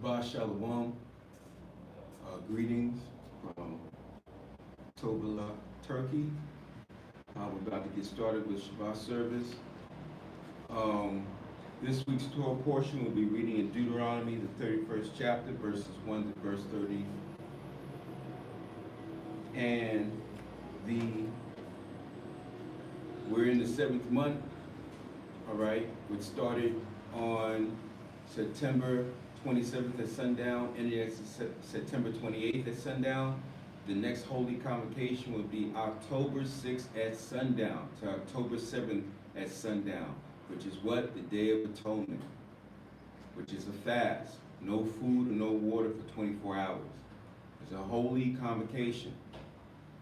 Shabbat Shalom. Greetings from Tovala, Turkey. We're about to get started with Shabbat service. This week's Torah portion will be reading in Deuteronomy, the 31st chapter, verses 1 to verse 30. And we're in the 7th month, all right, which started on September 27th at sundown, ending at September 28th at sundown. The next holy convocation will be October 6th at sundown to October 7th at sundown, which is what? The Day of Atonement, which is a fast. No food or no water for 24 hours. It's a holy convocation.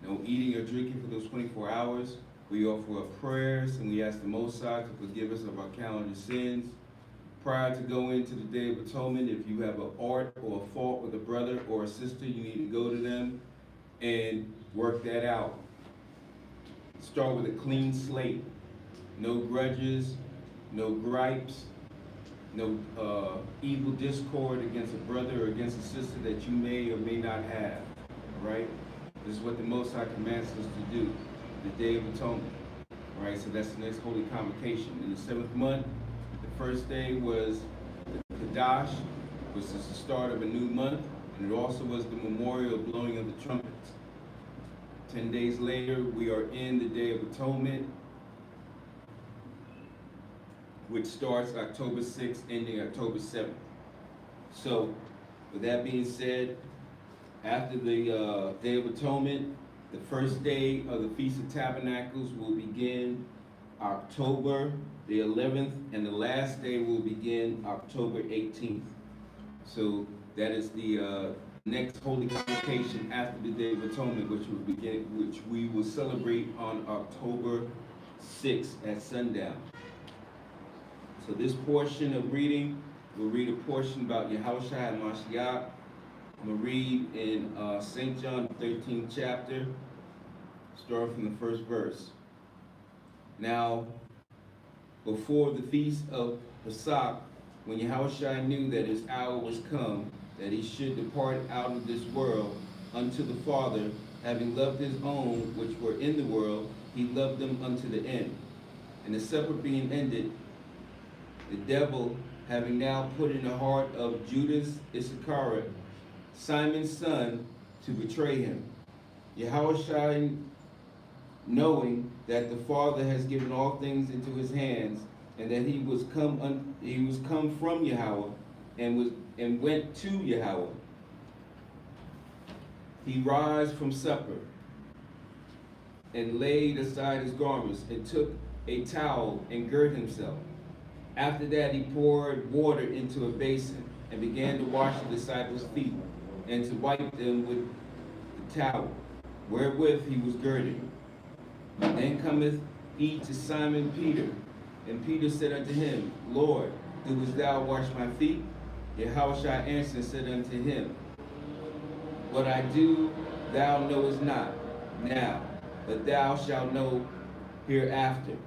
No eating or drinking for those 24 hours. We offer up prayers and we ask the Most High to forgive us of our calendar sins. Prior to going into the Day of Atonement, if you have an art or a fault with a brother or a sister, you need to go to them and work that out. Start with a clean slate. No grudges, no gripes, no evil discord against a brother or against a sister that you may or may not have. All right? This is what the Most High commands us to do, the Day of Atonement. All right, so that's the next holy convocation. In the 7th month, the first day was the Kadash, which is the start of a new month, and it also was the memorial blowing of the trumpets. 10 days later, we are in the Day of Atonement, which starts October 6th, ending October 7th. So, with that being said, after the Day of Atonement, the first day of the Feast of Tabernacles will begin October the 11th, and the last day will begin October 18th. So that is the next holy convocation after the Day of Atonement, which we will celebrate on October 6th at sundown. So this portion of reading, we'll read a portion about YAHAWAH and Mashiach. I'm going to read in St. John 13th chapter, starting from the first verse. Now, before the feast of Parashah, when YAHAWAH knew that his hour was come, that he should depart out of this world unto the Father, having loved his own which were in the world, he loved them unto the end. And the supper being ended, the devil, having now put in the heart of Judas Iscariot, Simon's son, to betray him. YAHAWAH, knowing that the Father has given all things into his hands, and that he was come from Yahweh, and went to Yahweh, he rose from supper, and laid aside his garments, and took a towel, and girt himself. After that he poured water into a basin, and began to wash the disciples' feet, and to wipe them with the towel, wherewith he was girded. Then cometh he to Simon Peter, and Peter said unto him, Lord, doest thou wash my feet? YAHAWAH answered and said unto him, What I do thou knowest not now, but thou shalt know hereafter.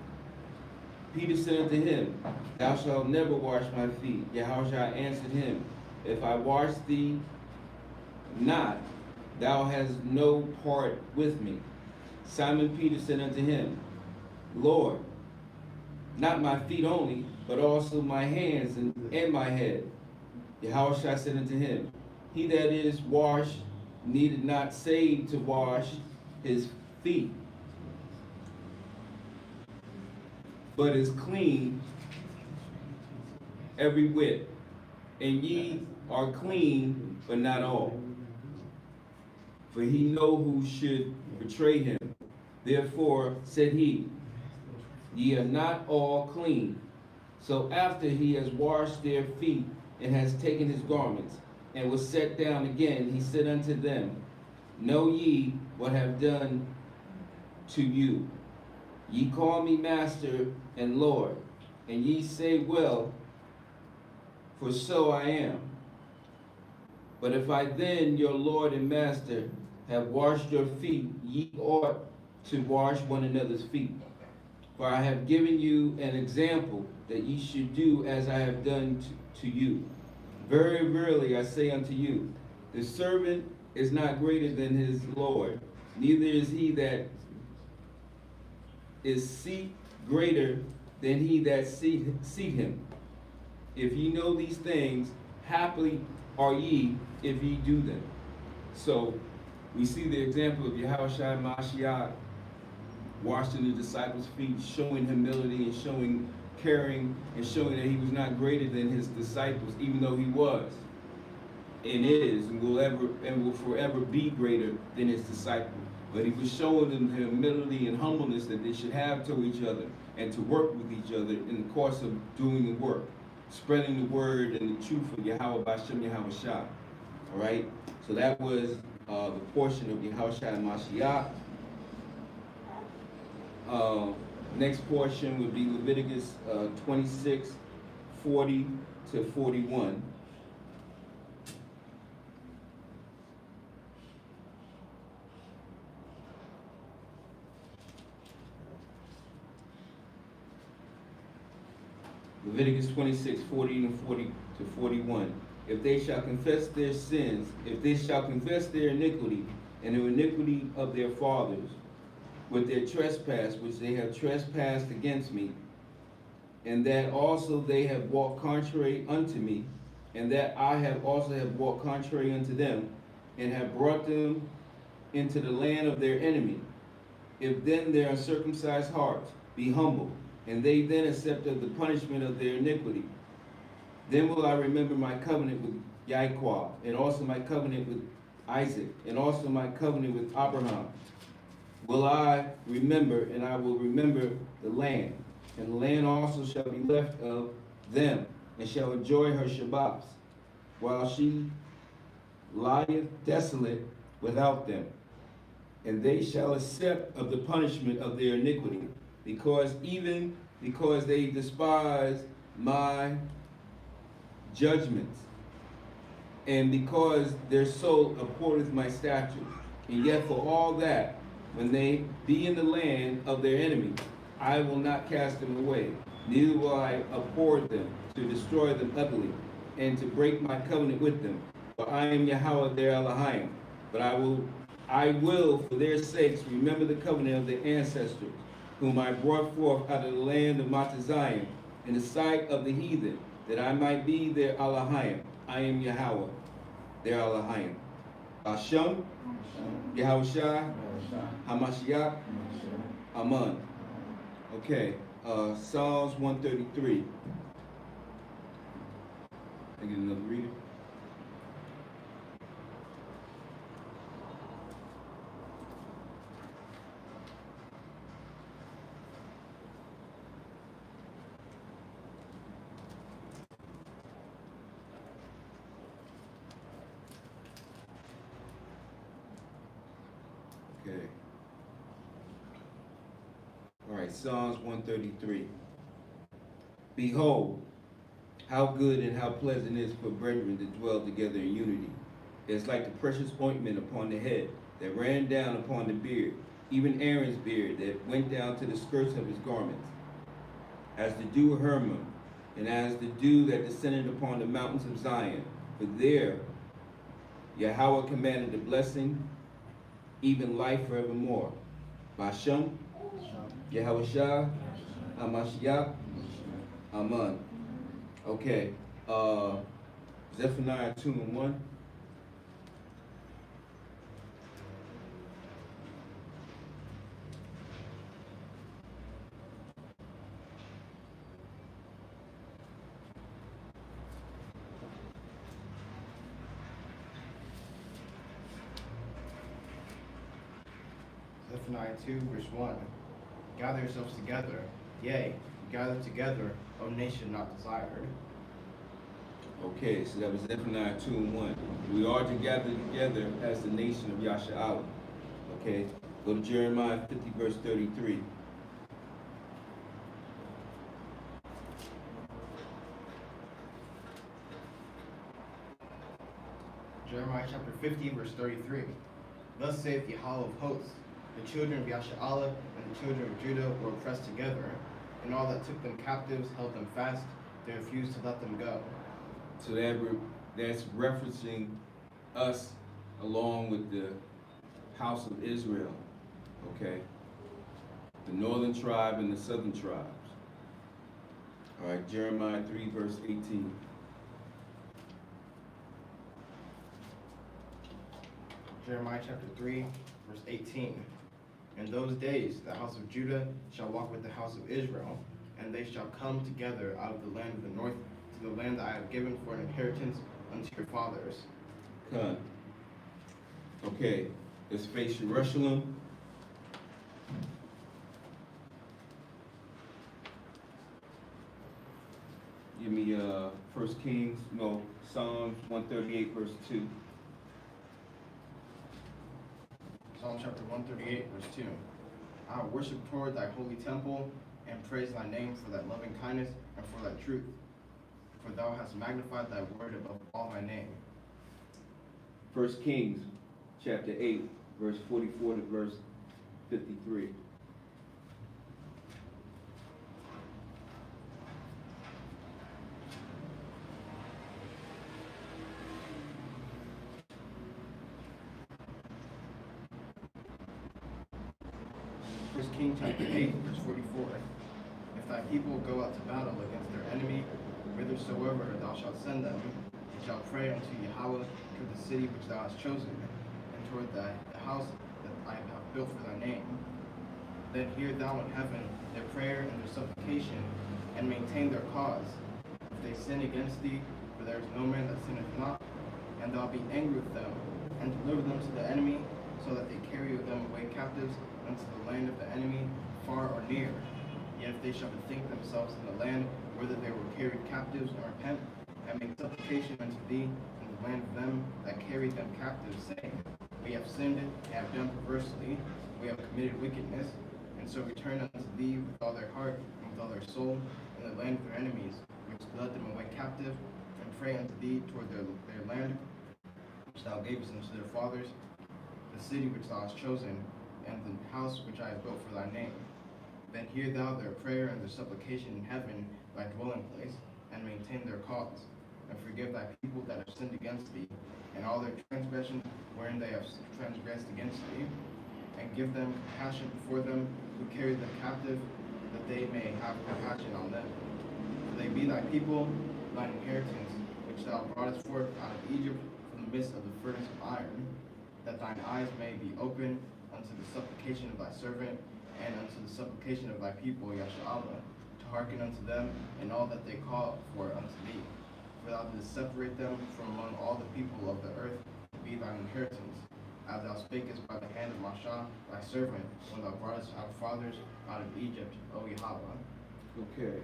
Peter said unto him, Thou shalt never wash my feet. YAHAWAH answered him, If I wash thee not, thou hast no part with me. Simon Peter said unto him, Lord, not my feet only, but also my hands and my head. YAHAWAH said unto him, He that is washed needed not save to wash his feet, but is clean every whit. And ye are clean, but not all. For he know who should betray him. Therefore said he, Ye are not all clean. So after he has washed their feet, and has taken his garments, and was set down again, he said unto them, Know ye what I have done to you? Ye call me Master and Lord, and ye say, Well, for so I am. But if I then, your Lord and Master, have washed your feet, ye ought to wash one another's feet. For I have given you an example that ye should do as I have done to you. Very verily I say unto you, the servant is not greater than his Lord, neither is he that is seat greater than he that seat him. If ye know these things, happily are ye if ye do them. So we see the example of YAHAWAH Mashiach washing the disciples' feet, showing humility and showing caring and showing that he was not greater than his disciples, even though he was and is and will forever be greater than his disciples. But he was showing them the humility and humbleness that they should have to each other and to work with each other in the course of doing the work, spreading the word and the truth of Yahawah B'Shem Yahawashi. All right? So that was the portion of YAHAWAH Mashiach. Next portion would be Leviticus 26, 40 to 41. Leviticus 26, 40 and 40 to 41. If they shall confess their sins, if they shall confess their iniquity and the iniquity of their fathers, with their trespass which they have trespassed against me, and that also they have walked contrary unto me, and that I have also have walked contrary unto them, and have brought them into the land of their enemy. If then their uncircumcised hearts be humble, and they then accept of the punishment of their iniquity, then will I remember my covenant with YAHAWAH, and also my covenant with Isaac, and also my covenant with Abraham. Will I remember, and I will remember the land, and the land also shall be left of them, and shall enjoy her Shabbats, while she lieth desolate without them. And they shall accept of the punishment of their iniquity, because they despise my judgments, and because their soul abhorreth my statutes. And yet for all that, when they be in the land of their enemy, I will not cast them away, neither will I abhor them, to destroy them utterly, and to break my covenant with them. For I am Yahawah their Elohim. But I will for their sakes remember the covenant of their ancestors, whom I brought forth out of the land of Matazayim, in the sight of the heathen, that I might be their Elohim. I am Yahawah their Elohim. Hashem, Yahawashi, Hamashiach, Aman. Okay, Psalms 133. I get another reader. Okay. All right, Psalms 133. Behold, how good and how pleasant it is for brethren to dwell together in unity. It's like the precious ointment upon the head that ran down upon the beard, even Aaron's beard that went down to the skirts of his garments, as the dew of Hermon, and as the dew that descended upon the mountains of Zion. For there Yahawah commanded the blessing, even life forevermore. B'Shem Yahawashi, Hamashiach, Aman. Okay, Zephaniah 2 and 1. Zephaniah 2, verse 1. Gather yourselves together, yea, gather together, O nation not desired. Okay, so that was Zephaniah 2 and 1. We are to gather together as the nation of YAHAWAH. Okay, go to Jeremiah 50, verse 33. Jeremiah chapter 50, verse 33. Thus saith Yahawah of hosts, the children of YAHAWAH and the children of Judah were oppressed together, and all that took them captives held them fast, they refused to let them go. So that that's referencing us along with the house of Israel, okay? The northern tribe and the southern tribes. All right, Jeremiah 3, verse 18. Jeremiah chapter 3, verse 18. In those days the house of Judah shall walk with the house of Israel, and they shall come together out of the land of the north to the land that I have given for an inheritance unto your fathers. Come. Okay, let's face Jerusalem. Give me First Kings, no, Psalms 138, verse 2. Psalm chapter 138, verse 2. I will worship toward thy holy temple, and praise thy name for thy loving kindness and for thy truth. For thou hast magnified thy word above all thy name. First Kings, chapter 8, verse 44 to verse 53. First Kings chapter 8, verse 44. If thy people go out to battle against their enemy, whithersoever thou shalt send them, they shall pray unto YAHAWAH toward the city which thou hast chosen, and toward the house that I have built for thy name. Then hear thou in heaven their prayer and their supplication, and maintain their cause. If they sin against thee, for there is no man that sinneth not, and thou be angry with them, and deliver them to the enemy, so that they carry them away captives unto the land of the enemy, far or near. Yet if they shall bethink themselves in the land whither they were carried captives, and repent, and make supplication unto thee in the land of them that carried them captives, saying, We have sinned and have done perversely, we have committed wickedness, and so return unto thee with all their heart and with all their soul in the land of their enemies, which led them away captive, and pray unto thee toward their land, which thou gavest unto their fathers, the city which thou hast chosen, and the house which I have built for thy name. Then hear thou their prayer and their supplication in heaven, thy dwelling place, and maintain their cause, and forgive thy people that have sinned against thee, and all their transgressions wherein they have transgressed against thee, and give them compassion before them who carried them captive, that they may have compassion on them. For they be thy people, thine inheritance, which thou broughtest forth out of Egypt from the midst of the furnace of iron, that thine eyes may be open unto the supplication of thy servant, and unto the supplication of thy people, YAHAWAH, to hearken unto them in all that they call for unto thee. For thou didst separate them from among all the people of the earth to be thine inheritance, as thou spakest by the hand of Mashah, thy servant, when thou broughtest our fathers out of Egypt, O YAHAWAH. Okay.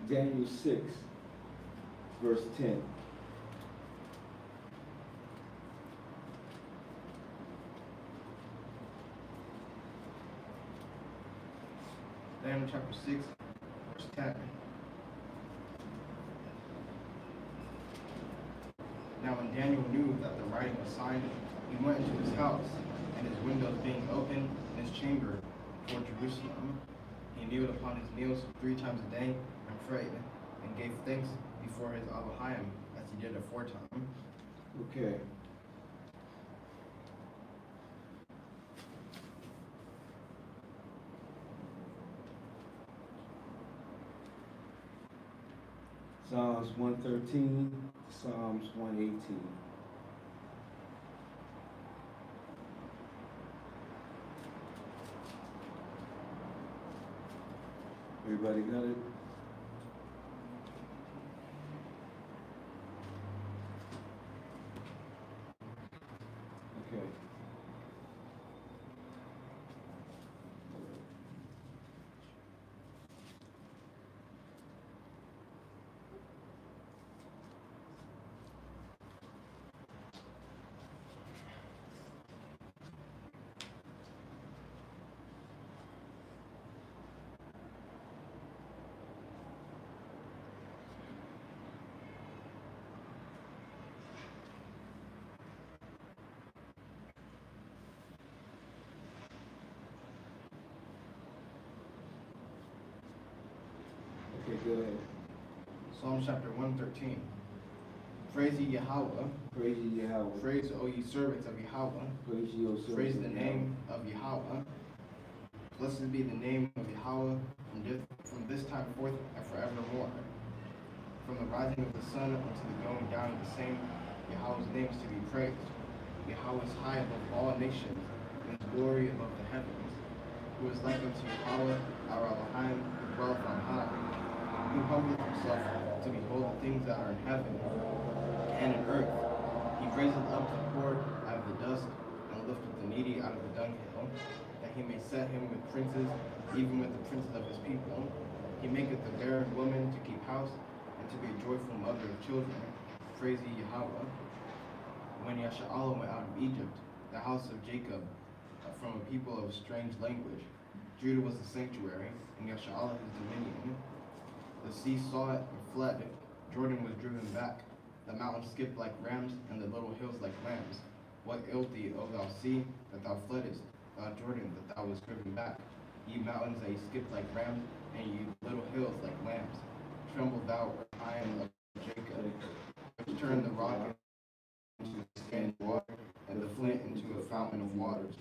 Daniel 6, verse 10. Daniel chapter 6, verse 10. Now when Daniel knew that the writing was signed, he went into his house, and his windows being open in his chamber toward Jerusalem, he kneeled upon his knees 3 times a day, and prayed, and gave thanks before his Elohim, as he did aforetime. Okay. Psalms 113, Psalms 118. Everybody got it? Okay. Okay, go ahead. Psalm chapter 113. Praise ye YAHAWAH. Praise ye YAHAWAH. Praise, O ye servants of YAHAWAH. Praise ye, O servants Praise of the YAHAWAH. name of YAHAWAH. Blessed be the name of YAHAWAH from this time forth and forevermore. From the rising of the sun unto the going down of the same, Yahweh's name is to be praised. Yahweh is high above all nations, and his glory above the heavens. Who is like unto Yahweh, our Elohim, who dwelleth on high, who humbleth himself to behold the things that are in heaven and in earth. He raiseth up the poor out of the dust, and lifteth the needy out of the dunghill, that he may set him with princes, even with the princes of his people. He maketh the barren woman to keep house, and to be a joyful mother of children. Praise ye YAHAWAH. When Yashar'Allah went out of Egypt, the house of Jacob, from a people of a strange language, Judah was the sanctuary, and Yashar'Allah his dominion. The sea saw it and fled. Jordan was driven back. The mountains skipped like rams, and the little hills like lambs. What ailed thee, O thou sea, that thou fleddest, thou Jordan, that thou wast driven back? Ye mountains, that ye skipped like rams, and ye little hills like lambs. Tremble thou, I am of Jacob, which turned the rock into standing water, and the flint into a fountain of waters.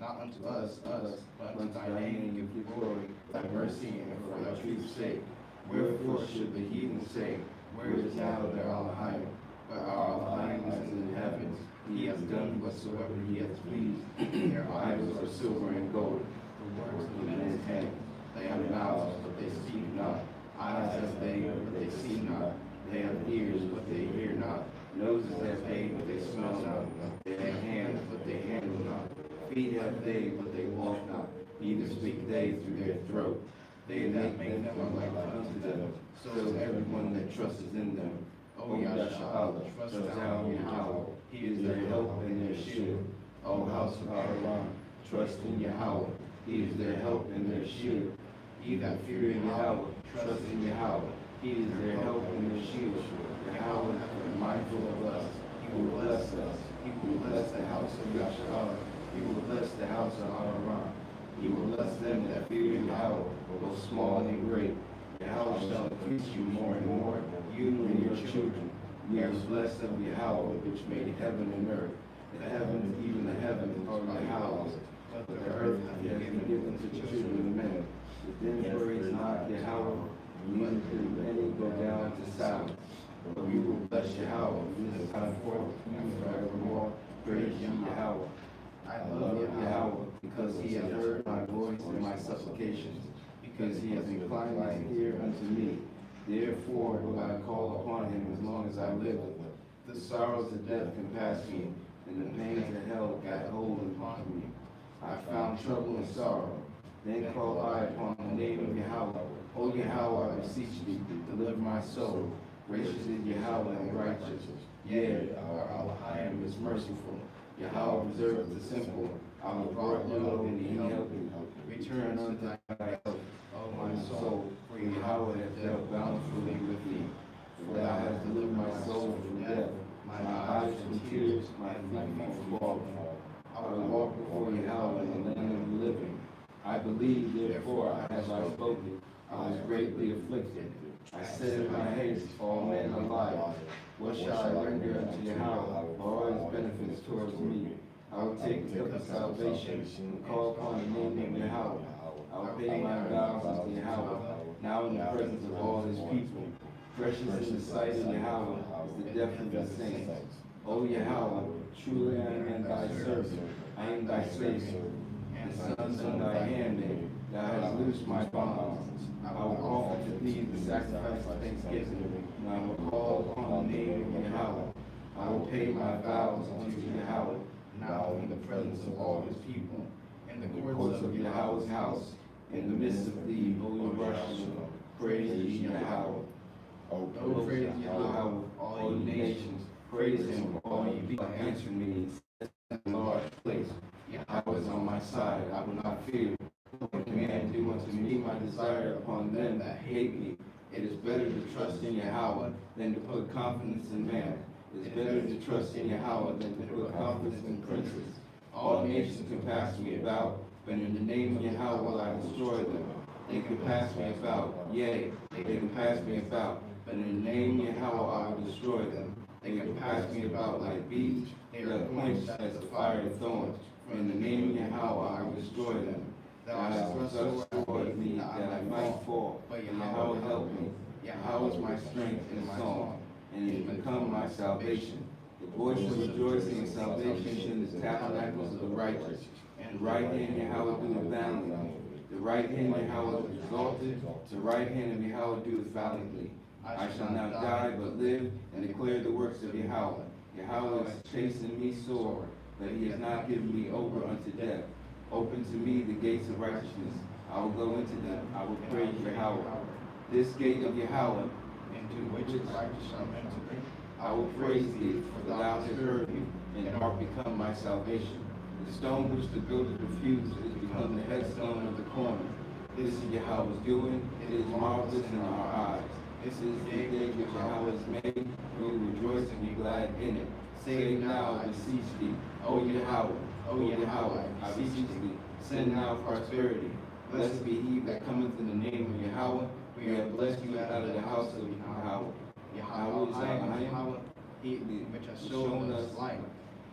Not unto us, but unto thy name give glory, thy mercy, and for thy truth's sake. Wherefore should the heathen say, where is now their Elohim? But our Elohim is in the heavens. He has done whatsoever he hath pleased. Their idols are silver and gold, the works of men's hands. They have mouths, but they speak not. Eyes have they, but they see not. They have ears, but they hear not. Noses have they, but they smell not. They have hands, but they handle not. Feet have they, but they walk not. Neither speak they through their throat. They that make them are like unto them. So is everyone that trusteth in them. O Yahshua, trust thou in Yahweh. He is their help and their shield. O house of Aaron, trust in Yahweh. He is their help and their shield. Ye that fear Yahweh, trust in Yahweh. He is their help and their shield. Yahweh is mindful of us. He will bless us. He will bless the house of Yahshua. He will bless the house of Aaron. He will bless them that fear Yahweh, both small and great. Yahweh shall increase you more and more, you and your children. Ye are blessed of Yahweh, which made heaven and earth. The heavens, even the heavens, are Yahweh's, but the earth he has given to the children of men. Then praise not Yahweh, neither do any go down to silence. But we will bless Yahweh from this time forth and forevermore. Praise ye Yahweh. I love Yahweh because he has heard my voice and my supplications, because he has inclined his ear unto me. Therefore will I call upon him as long as I live. The sorrows of death compassed me, and the pains of hell got hold upon me. I found trouble and sorrow. Then called I upon the name of Yahweh. O Yahweh, I beseech thee, deliver my soul. Gracious is Yahweh and righteous. Yea, our Elohim is merciful. Yahweh preserveth the simple. I will brought low and he helped me. Return unto thy help, O my soul, for Yahweh hath dealt bountifully with thee. For thou hast delivered my soul from death, my eyes from tears, my feet from falling. I will walk before Yahweh in the land of the living. I believe, therefore, as I spoken, I was greatly afflicted. I said in my haste, all men are liars. What shall I render unto Yahweh for all his benefits towards me? I will take the cup of salvation and call upon the name of Yahweh. I will pay my vows unto Yahweh, now in the presence of all his people. Precious in the sight of Yahweh is the death of the saints. O Yahweh, truly I am thy servant, I am thy Savior, and sons of thy handmaid. Thou hast loosed my bonds. I will offer to thee the sacrifice of thanksgiving, and I will call upon the name of Yahweh. I will pay my vows unto Yahweh, now in the presence of all his people, in the courts of Yahweh's house, in the midst of thee, O Yerushalayim. Praise ye Yahweh. O praise Yahweh, all ye nations. Praise him, all ye people. Answer me in a large place. Yahweh is on my side, I will not fear. What can man do unto me my desire upon them that hate me? It is better to trust in Yahweh than to put confidence in man. It is better to trust in Yahweh than to put confidence in princes. All nations compass me about, but in the name of Yahweh will I destroy them. They compass me about, yea, they compass me about, but in the name of Yahweh I will destroy them. They compass me about like bees. They are quenched as the fire of thorns. For in the name of Yahawah I will destroy them. Thou hast thrust toward me that I might fall. But Yahawah help me. Yahawah is my strength and my song, and it become my salvation. The voice of rejoicing and salvation in the tabernacles of the righteous. And the right hand Yahawah doeth valiantly. The right hand Yahawah is exalted. The right hand of Yahawah doeth valiantly. I shall not die but live and declare the works of Yahawah. Yahawah has chastened me sore, but he has not given me over unto death. Open to me the gates of righteousness. I will go into them. I will praise Yahawah. This gate of Yahawah, into which the righteous shall enter. I will praise thee, for thou hast heard me, and art become my salvation. The stone which the builders refused is become the headstone of the corner. This is Yahawah's doing. It is marvelous in our eyes. This is the day which Yahawah has made. We will rejoice and be glad in it. Save now, I beseech thee, O Yahawah, O Yahawah, I beseech thee. Send now prosperity. Blessed be he that cometh in the name of Yahawah. We have blessed you out of the house of Yahawah. Yahawah is our Yahawah, he which has shown us light.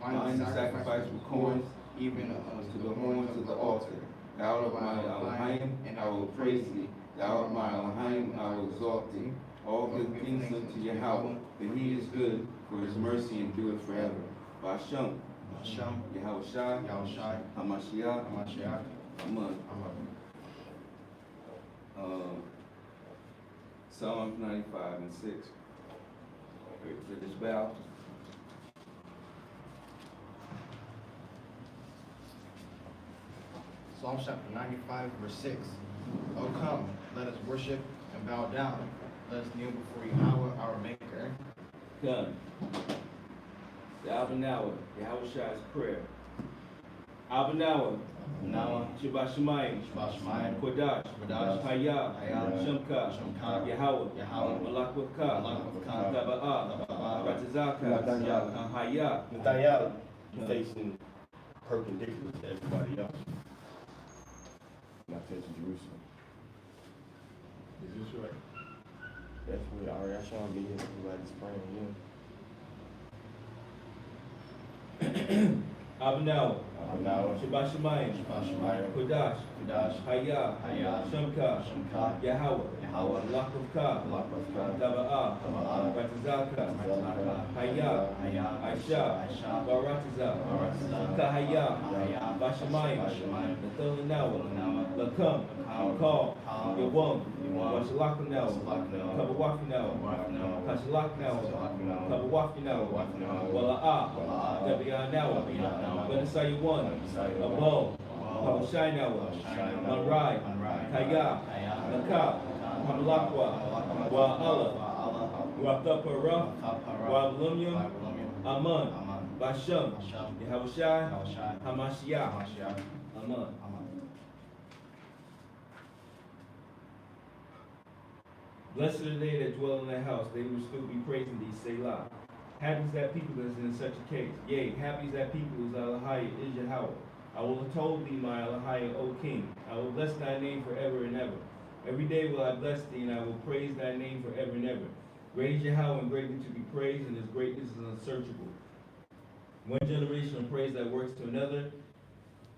Find the sacrifice with corns, even unto the horns of the altar. Thou art my Elohim, and I will praise thee. Thou art my Elohim, I will exalt thee. All good things unto Yahawah, for he is good, for his mercy endureth forever. Bashem, Yahawashi, Hamashiach, Amen. Psalm 95 and 6. Let us bow. Psalm chapter 95, verse 6. Oh come, let us worship and bow down. Let us kneel before Yahawah, our Maker. Come. The Abanawa, Yahawashi's prayer. Abanawa, Shabbat Shemayim, Kodash, Hayah, Shemka, Yahawah, Malakwaka, Taba'ah, Ratazaka, Hayah. Nathaniel facing perpendicular to everybody else. Not facing Jerusalem. Is this right? That's where Ariashon be here. Everybody's praying here. Abanawa, Shabbat Shemayim, Kodash, Hayah, Shemka, Yahawah, Malakwaka, Taba'ah, Ratazaka, Hayah, Aisha, Baratazah, Kahayah, Bashamayim, Nathanawa, Lakam, Call, Yawam, Washalakanawa, Kabawafinawa, Kashalakanawa, Kabawafinawa, Wala'ah, Debianawa, Benasayawan, Abo, Pabashainawa, Manrai, Kaya, Nakab, Hamalakwa, Wa'ala, Wathapara, Wa'alumium, Aman, Bashem, Yahawashi, Hamashiach, Aman. Blessed are they that dwell in thy house, they will still be praising thee, Selah. Happy is that people that is in such a case. Yea, happy is that people whose Elohim is Yahawah. I will have told thee, my Elohim, O King. I will bless thy name forever and ever. Every day will I bless thee, and I will praise thy name forever and ever. Great is Yahawah, and greatly to be praised, and his greatness is unsearchable. One generation will praise thy works to another,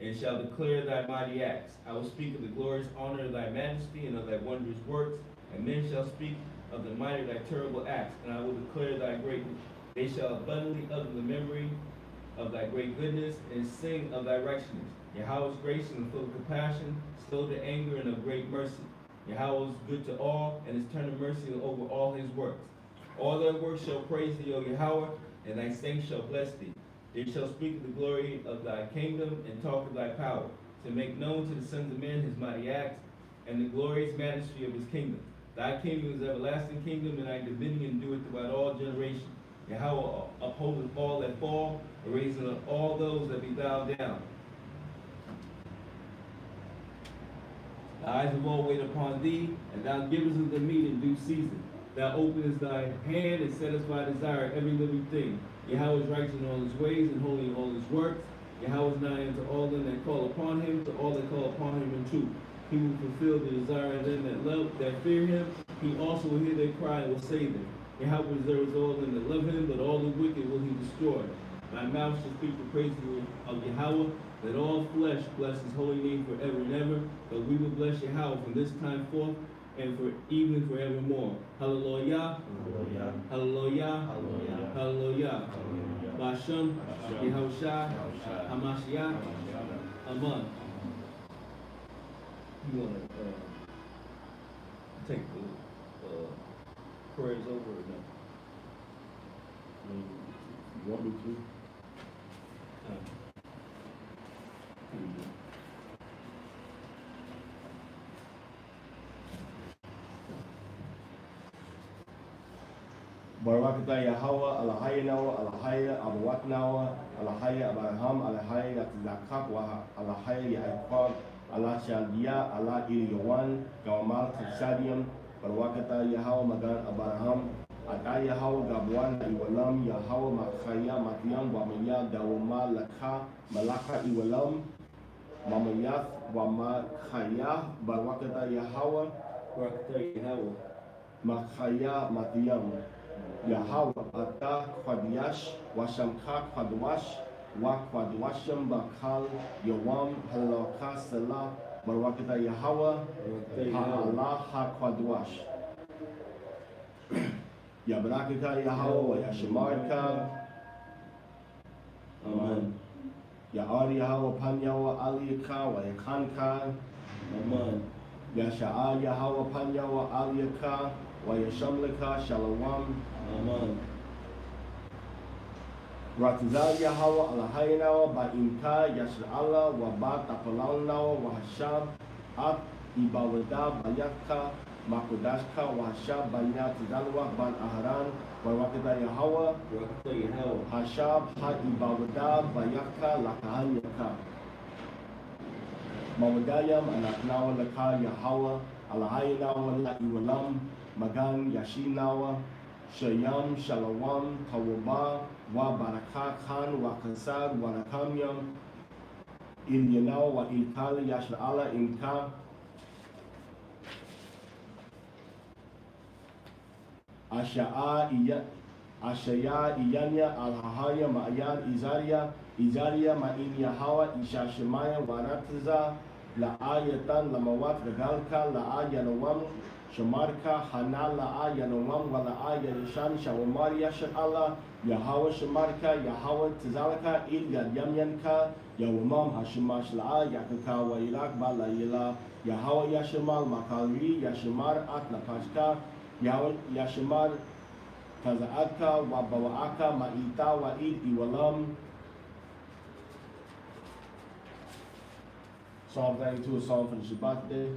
and shall declare thy mighty acts. I will speak of the glorious honor of thy majesty, and of thy wondrous works, and men shall speak of the might of thy terrible acts, and I will declare thy greatness. They shall abundantly utter the memory of thy great goodness, and sing of thy righteousness. Yahawah is gracious and full of compassion, slow to anger, and of great mercy. Yahawah is good to all, and his tender mercy over all his works. All thy works shall praise thee, O Yahawah, and thy saints shall bless thee. They shall speak of the glory of thy kingdom, and talk of thy power, to make known to the sons of men his mighty acts, and the glorious majesty of his kingdom. Thy kingdom is everlasting kingdom, and thy dominion endureth throughout all generations. Yahawah upholdeth all that fall, and raising up all those that be bowed down. The eyes of all wait upon thee, and thou givest us the meat in due season. Thou openest thy hand and settest by desire every living thing. Yahawah is righteous in all his ways, and holy in all his works. Yahawah is nigh unto all them that call upon him, to all that call upon him in truth. He will fulfill the desire of them that fear him. He also will hear their cry and will save them. Yahweh preserves all them that love him, but all the wicked will he destroy. My mouth shall speak the praises of Yahweh. Let all flesh bless his holy name forever and ever. But we will bless Yahweh from this time forth and for even forevermore. Hallelujah. Hallelujah. Hallelujah. Bashem, Yahushua, Hamashiach, Amen. You want to take the prayers over or no? You want me to? Barakata Yahawah, Alahaya Nawa, Alahaya, Abawat Nawa, Alahaya, Abraham, Alahaya, Yatzakak, Alahaya, Yaakov, Allah Shaldia, Allah Iliyawan, Gawamal, Tsadium, Barakata Yahawah, Magan, Abraham, Ataya Yahawah, Gabwan, Iwalam, Yahawah, Makhaya, Matiam, Wamaya, Dawama, Lakha, Malaka, Iwalam, Mamayath, Wamakhaya, Barakata Yahawah, Barakata Yahweh. Makhaya, Matiam. Yahawah Ata Kwadiash Washamka Kwadwash Wa Kwadwasham Bakal Yawam Halaka Salah Barakata Yahawah Ha'ala Ha Kwadwash Yabarakata Yahawah Yashamarka Amen. Ya'ari Yahawah Panyawa Aliyaka Wa Yakanka Amen. Yasha'a Yahawah Panyawa Aliyaka Wa Yashamlaka Shalom Amen. Ratizal Yahawah Alahaynawa Ba'inka Yashar Allah wa Ba Tapalaunawa wa Hashab At Ibawada Bayaka Makudashka wa Hashab Banya Tizalwa Ban Aharan Barakata Yahawah Barakata Yahweh. Hashab Ha Ibawada Bayaka Lakahanyaka Mawadayam Anaknawa Laka Yahawah Alahaynawa La Iwalam Magan Yashinawa Shayam, Shalawam, Kawaba, Wa Baraka Khan, Wa Kansad, Wa Nakamyam, Ilyanao, Wa Ilkal, Yashla Allah, Inka, Ashaya, Iyanya, Al-Hahaya, Ma'ayan, Izaria, Ma'in Yahawa, Ishashemaya, Waratiza, La'ayatan, Lamawat, Gagalka, La'ayanawam, Shamarka, Hana, La'ayanawam, Wala'ayanishan, Shawamari, Yashan Allah, Yahawah, Shamarka, Yahawah, Tizalaka, Ilya, Yamyanka, Yawamam, Hashimash, La'a, Yakaka, Wa Irak, Balayila, Yahawah, Yashamal, Makalri, Yashamar, Atla Pashka, Yahweh Yashimar Kazaaka wa Bawaaka Ma'ita wa Id Iwalam. Psalm 92, a psalm for the Shabbat day.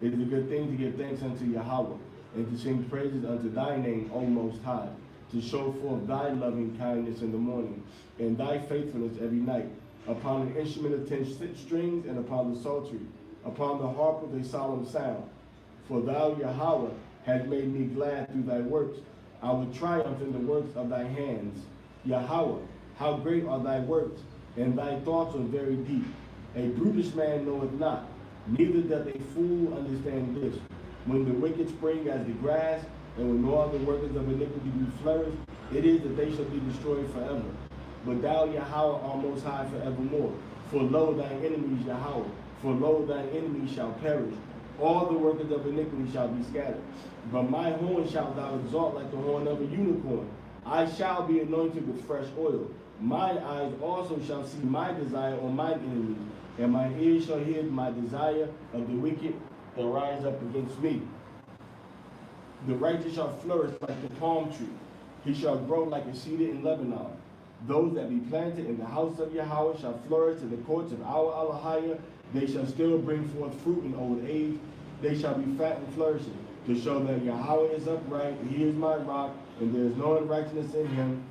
It is a good thing to give thanks unto Yahawah and to sing praises unto thy name, O Most High, to show forth thy loving kindness in the morning and thy faithfulness every night, upon an instrument of 10 strings and upon the psaltery, upon the harp with a solemn sound. For thou, Yahawah, has made me glad through thy works. I will triumph in the works of thy hands. Yahawah, how great are thy works, and thy thoughts are very deep. A brutish man knoweth not, neither doth a fool understand this. When the wicked spring as the grass, and when all the workers of iniquity do flourish, it is that they shall be destroyed forever. But thou, Yahawah, art most high forevermore. For lo, thine enemies, Yahawah, for lo, thine enemies shall perish. All the workers of iniquity shall be scattered. But my horn shalt thou exalt like the horn of a unicorn. I shall be anointed with fresh oil. Mine eyes also shall see my desire on mine enemies, and my ears shall hear my desire of the wicked that rise up against me. The righteous shall flourish like the palm tree. He shall grow like a cedar in Lebanon. Those that be planted in the house of Yahawah shall flourish in the courts of our Allahiyah. They shall still bring forth fruit in old age. They shall be fat and flourishing, to show that Yahawah is upright, he is my rock, and there is no unrighteousness in him.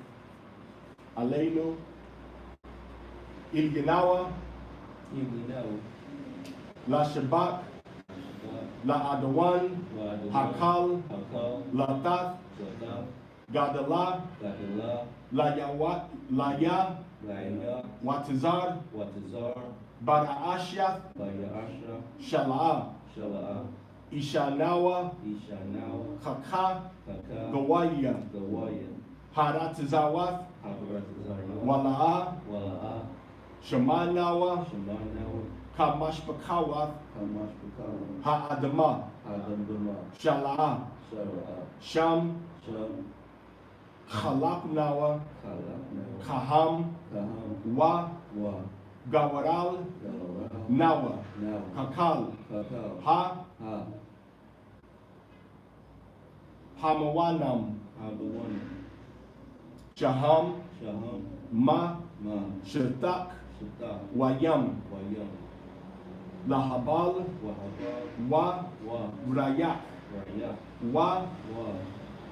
Aleinu, Ilginawa, La Shabbat, La Adawan, Hakal, La Tath, Gadala, La Yawat, La Ya, Watizar, Bada Ashiath, Shala'ah. Ishanawa, Ishanawa, Kaka, Kaka, Gawaya, Gawaya, Haratzawath, Habaratazara, Wala'a, Wala'a, Shamanawa, Shamanawa, Kamashpakawath, Kamashpakawa, Ha'adama, Adamdama, Shala'a, Shara'a, Sham, Sham, Khalaknawa, Kalaknawa, Kaham, Kaham, Wa, Wa, Gawaral, Gawara, Nawa, Nawa, Kakal, Kakao, Ha, Ha, Hamawanam, Habawana, Shaham, Shaham, Ma, Ma, Shetak, Shata, Wayam, Wayam, Lahabal, Wahaba, Wa, Wa, Rayak, Raya, Wa, Wa,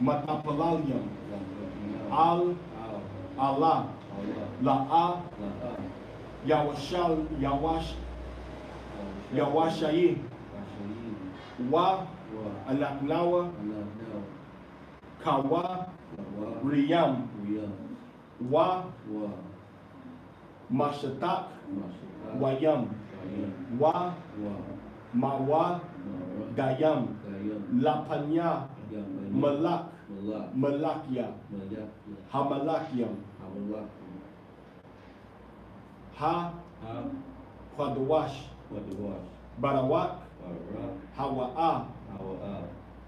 Matapalalyam, Lakakina, Al, Al, Allah, Allah, La'a, La'a, Yawashal, Yawash, Yawasha, Yawashayi, Washayi, Wa, Wa, Anaknawa, Anaknawa, Kawa, Lawa, Riyam, Riyam, Wa, Wa, Mashatak, Mashata, Wayam, Wayam, Wa, Wa, Mawa, Mara, Gayam, Gayam, Lapanya, Yamani, Malak, Malak, Malakya, Malak, Hamalakyam, Hamalak, Ha, Ha, Quadawash, Wadawash, Barawak, Bara, Hawa'a, Hawa'a,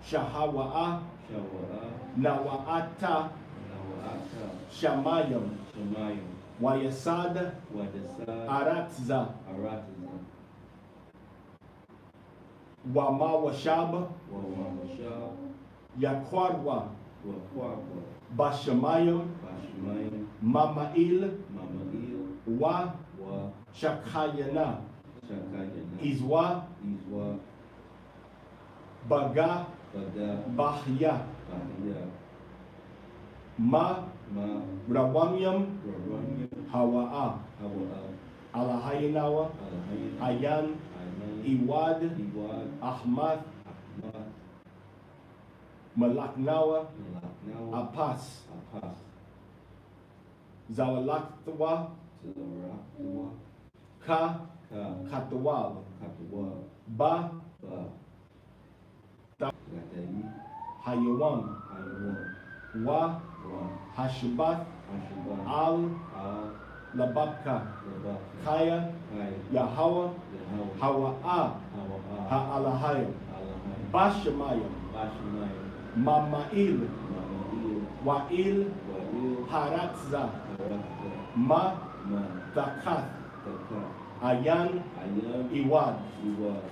Shahawa'a, Shawa'a, Nawa'ata, Nawa'ata, Shamayam, Shemayim, Wayasad, Wadasa, Aratza, Aratiza, Wamawashab, Wawamasha, Yakwarwa, Wakwakwa, Bashamayam, Bashimayim, Mama'il, Mama'il, Wa, Wa, Shakayana, Shakayana, Izwa, Izwa, Baga, Baga, Bahya, Bahya, Ma, Ma, Rawamyam, Raranyam, Hawa'a, Hawa'a, Alahaynawa, Alahayin, Ayan, Ayman, Iwad, Iwad, Ahmad, Ahmad, Malaknawa, Malaknawa, Apas, Apas, Zawalaktwa, Zarakwa, Ka, Ka, Katwal, Katwa, Ba, Ba, Ta, Gatayi, Hayawam, Aywan, Wa, Wa, Hashbat, Ashba, Al, Al, Lababka, Labak, Kaya, Kai, Yahawa, Yahawa, Hawa'a, Hawa'a, Ha'alahayam, Alahayin, Bashamayam, Bashimayim, Mama'il, Mama'il, Wa'il, Wa'il, Haratza, Harakta, Ma, Ma, Takath, Taka, Ayan, Ayam, Iwad, Iwad,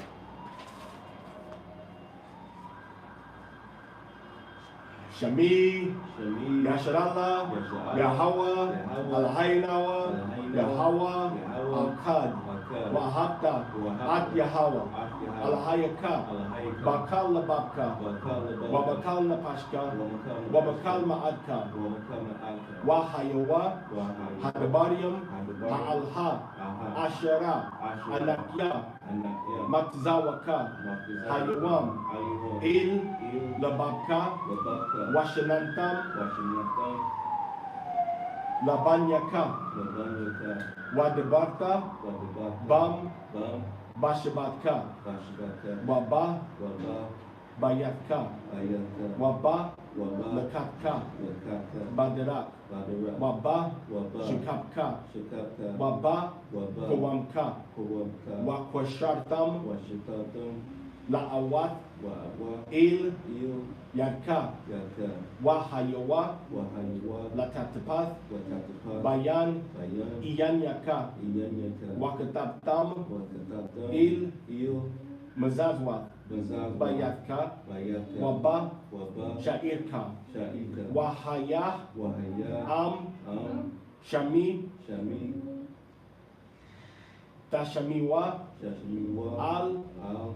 Shami, Shami, Yasharallah, Yasharallah, Yahawa, Yahawa, Alahaynawa, Alahaynawa, Yahawa, Yahawa, Akad, Akad, Wahabta, Wahabta, At Yahawa, At Yahawa, Alahayaka, Alahayka, Bakal Lababka, Bakal Lababka, Wabakal Napashka, Wabakal Wabakal Napashka, Ma'adka, Wabakal Ma'alka, Wahayawa, Wahai, Hadabarium, Hadabarium, Ha'alha, Aha, Ashera, Ashera, Anakya, Anakya, Matzawaka, Matizah, Hayawam, Ayawam, Il, Il, Lababka, Lababka, Washanantam, Washinatam, Labanyaka, Labanyaka, Wadabarta, Wadabaka, Bam, Bam, Bashabatka, Bashibaka, Waba, Waba, Bayatka, Ayaka, Waba, Waba, Lakatka, Lakaka, Badarak, Badarak, Waba, Waba, Shikapka, Shikaka, Waba, Waba, Kowamka, Kowamka, Wakwashartam, Washitatam, La'awat, Wa'awa, Il, Il, Yadka, Yaka, Wahayawa, Wahayawa, Latatapath, Watatapa, Bayan, Bayan, Iyanyaka, Iyanyaka, Wakatabtam, Watatatam, Il, Il, Mazazwa, Bazazwa, Bayatka, Bayaka, Waba, Waba, Sha'irka, Sha'ika, Wahaya, Wahaya, Am, Shami, Shami, Tashamiwa, Shashmiwa, Al, Al,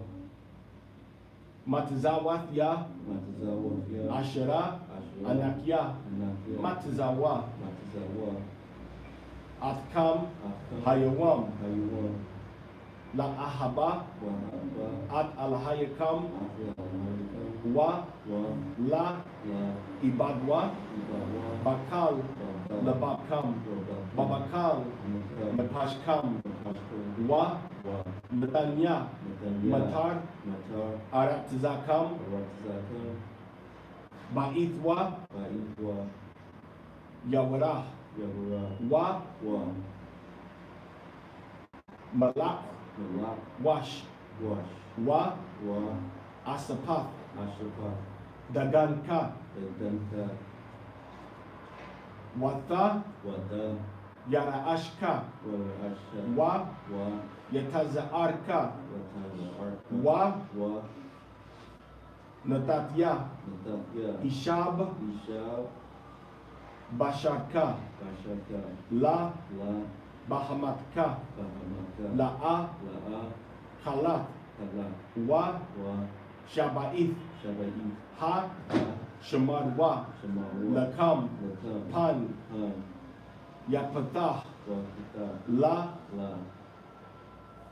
Matzawath Ya, Matazawafia, Ashera, Ashra, Anakya, Anakia, Matzawa, Matazawa, Atkam, Afkam, Hayawam, Hayawam, La'ahaba, Wahaba, At Alhayakam, Afya Al-Malikam, Wa, Wa, La, La, Ibadwa, Ibawa, Bakal, Baba, Lebabkam, Babakal, Mepashkam, Wa, Netanya, Matar, Aratzakam, Ba'ithwa, Yawarah, Wa, Malak, Wash, Wa, Asapath, Daganka, Wata, Yaraashka, Wa, Yatazaarka, Wa, Natatya, Ishab, Basharka, La, Bahamatka, La'a, Khalat, Wa, Shaba'ith, Ha, Shamarwa, Lakam, Pan, Yapatah, La,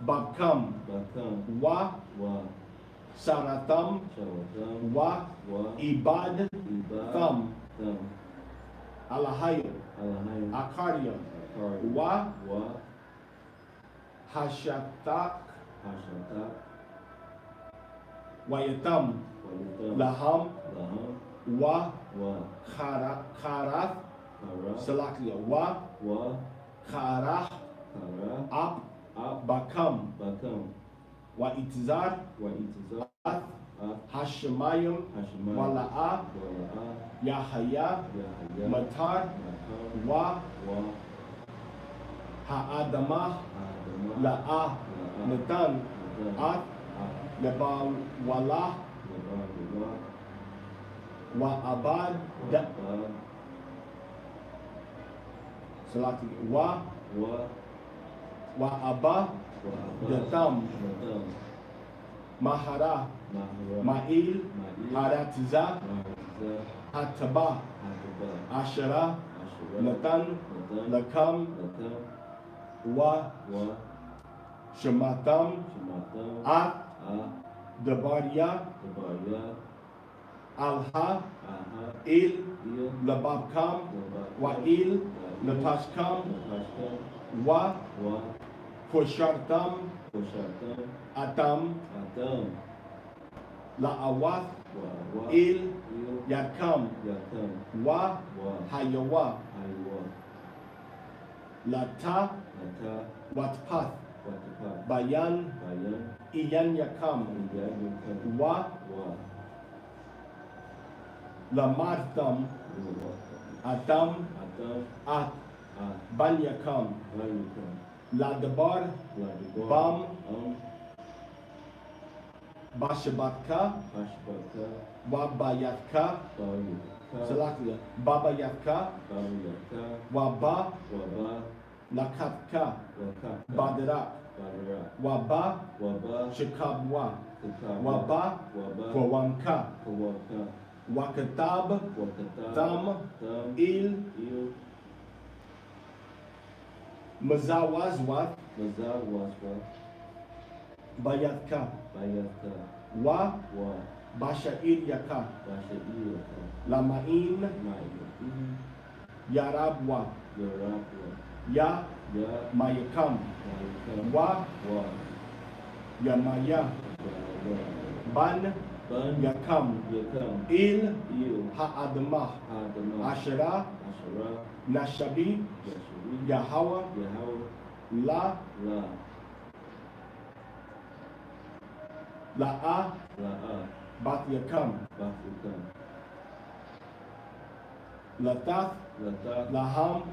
Babkam, Wa, Saratam, Wa, Ibad, Tham, Alahaya, Akaria, Wa, Hashatak, Wayatam, Laham, Wa, Kharath, Salakia, Wa, Kharah, Ab, Bakam, Wa Itzar, Hashemayim, Wala'a, Yahaya, Matar, Wa, Ha'adamah, La'a, Natan, At, Lebawala, Wa Abad, Salati, Wa Abba, Yatam, Mahara, Ma'il, Haratiza, Hataba, Ashara, Natan, Lakam, Wa, Shematam, At, Dabaria, Alha, Il, Lababkam, Wa'il, Natashkam, Wa, Koshartam, Atam, La'awath, Il, Yakam, Wa, Hayawa, Lata, Watpath, Bayan, Iyan Yakam, Wa, Lamartam, Atam, At, Banyakam, Ladabar, Bam, Bashabatka, Wabayatka, Salakia, Babayatka, Waba, Lakatka, Badrak, Waba, Shikabwa, Waba, Kowamka, Wakatab, Tam, Il, Mazawazwat, Bayatka, Wa, Bashair Yaka, Lamain, Yarabwa, Ya, Mayakam, Wa, Yamaya, Ban, Yakam, Il, Ha'adamah, Ashara, Nashabi, YAHAWAH, La, La'a, Bat Yakam, Latath, Laham,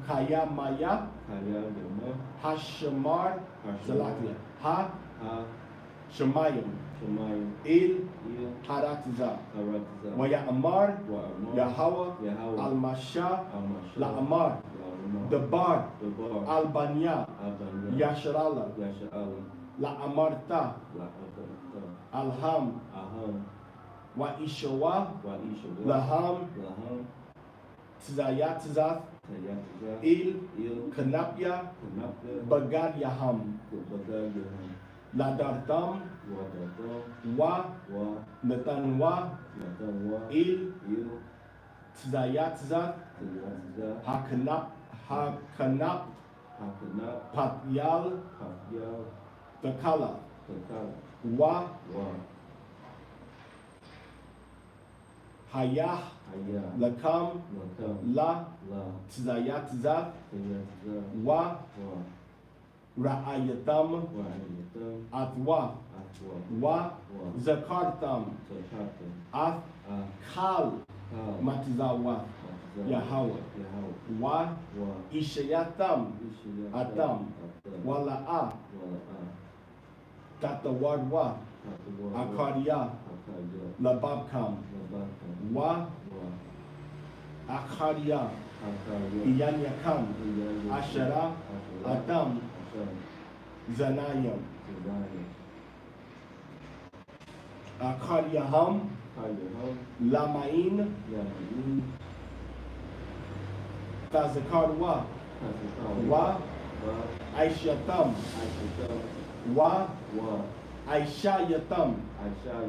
Kaya Maya, Hashamar, Salakia, Ha, Shemayim, Il, Haratiza, Waya Amar, YAHAWAH, Al-Masha, La'amar, Dabar, Albania, Yasharala, La'amarta, Alham, Wa Ishawa, Laham, Tzayatzath, Il, Kanapya, Bagad Yaham, Ladartam, Wa, Natanwa, Il, Tzayatza, Hakanap, Patyal, Takala, Wa, Hayah, Lakam, La, Tzayatza, Wa, Ra'ayatam, Atwa, Wa, Zakartam, Ath, Kal, Matizawat, Yahawah, Wa, Ishayatam, Atam, Wala'a, Tatawadwa, Akadia, Lababkam, Wa, Akadia, Iyanyakam, Ashara, Atam, Zanayam, Akadiyaham, Lamain, Tazakarwa, Wa, Aishatam, Wa, Aishayatam,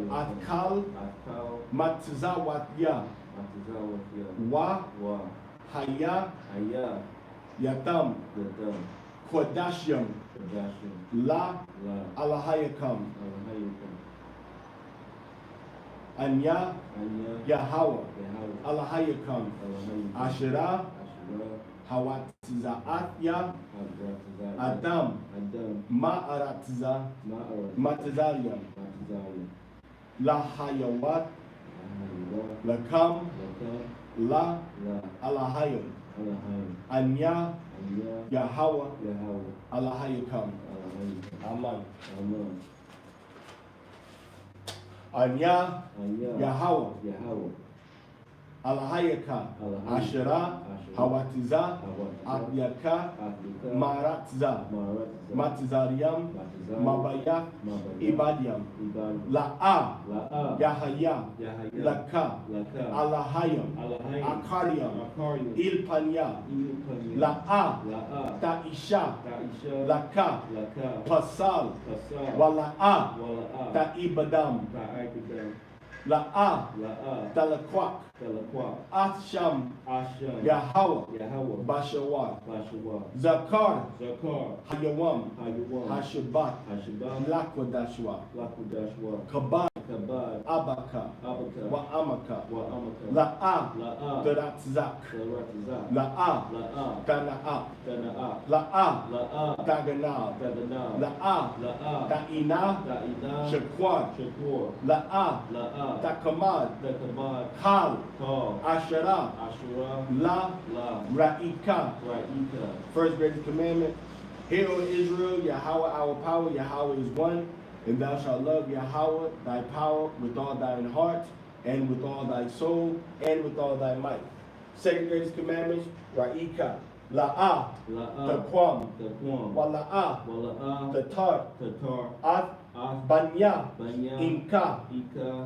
Atkal, Matzawatya, Wa, Haya, Yatam, Kodashyam, La, Alahayakam, Anya, Yahawah, Alahayakam, Ashera, Hawatzaatya, Adam, Ma'aratza, Matazariam, Lahayawat, Lakam, La, Alahayam, Anya, Yahawah, Alahayakam. Amen. Anya, Yahawah, Alahayaka, Ashera, Hawatiza, Abyaka, Maratza, Matizariam, Mabaya, Ibadiam, La'a, Yahaya, Laka, Alahayam, Akariam, Ilpanya, La'a, Ta'isha, Laka, Pasal, Wala'a, Ta'ibadam, La'a, Talakwak, Asham, Yahawah, Bashawah, Zakar, Hayawam, Hashabat, Lakwadashwa, Kabad, Abaka, Wa'amaka, La'a, Taratzak, La'a, Tana'ak, La'a, Taganab, La'a, Ta'ina, Shakwad, La'a, Takamad, Kal, Ashara, La, Ra'ika. First greatest commandment. Hear, O Israel, Yahawah our power, Yahawah is one, and thou shalt love Yahawah thy power with all thine heart, and with all thy soul, and with all thy might. Second greatest commandment, Ra'ika. La'a, Taquam, Wala'a, Tatar, Ath, Banya, Inka,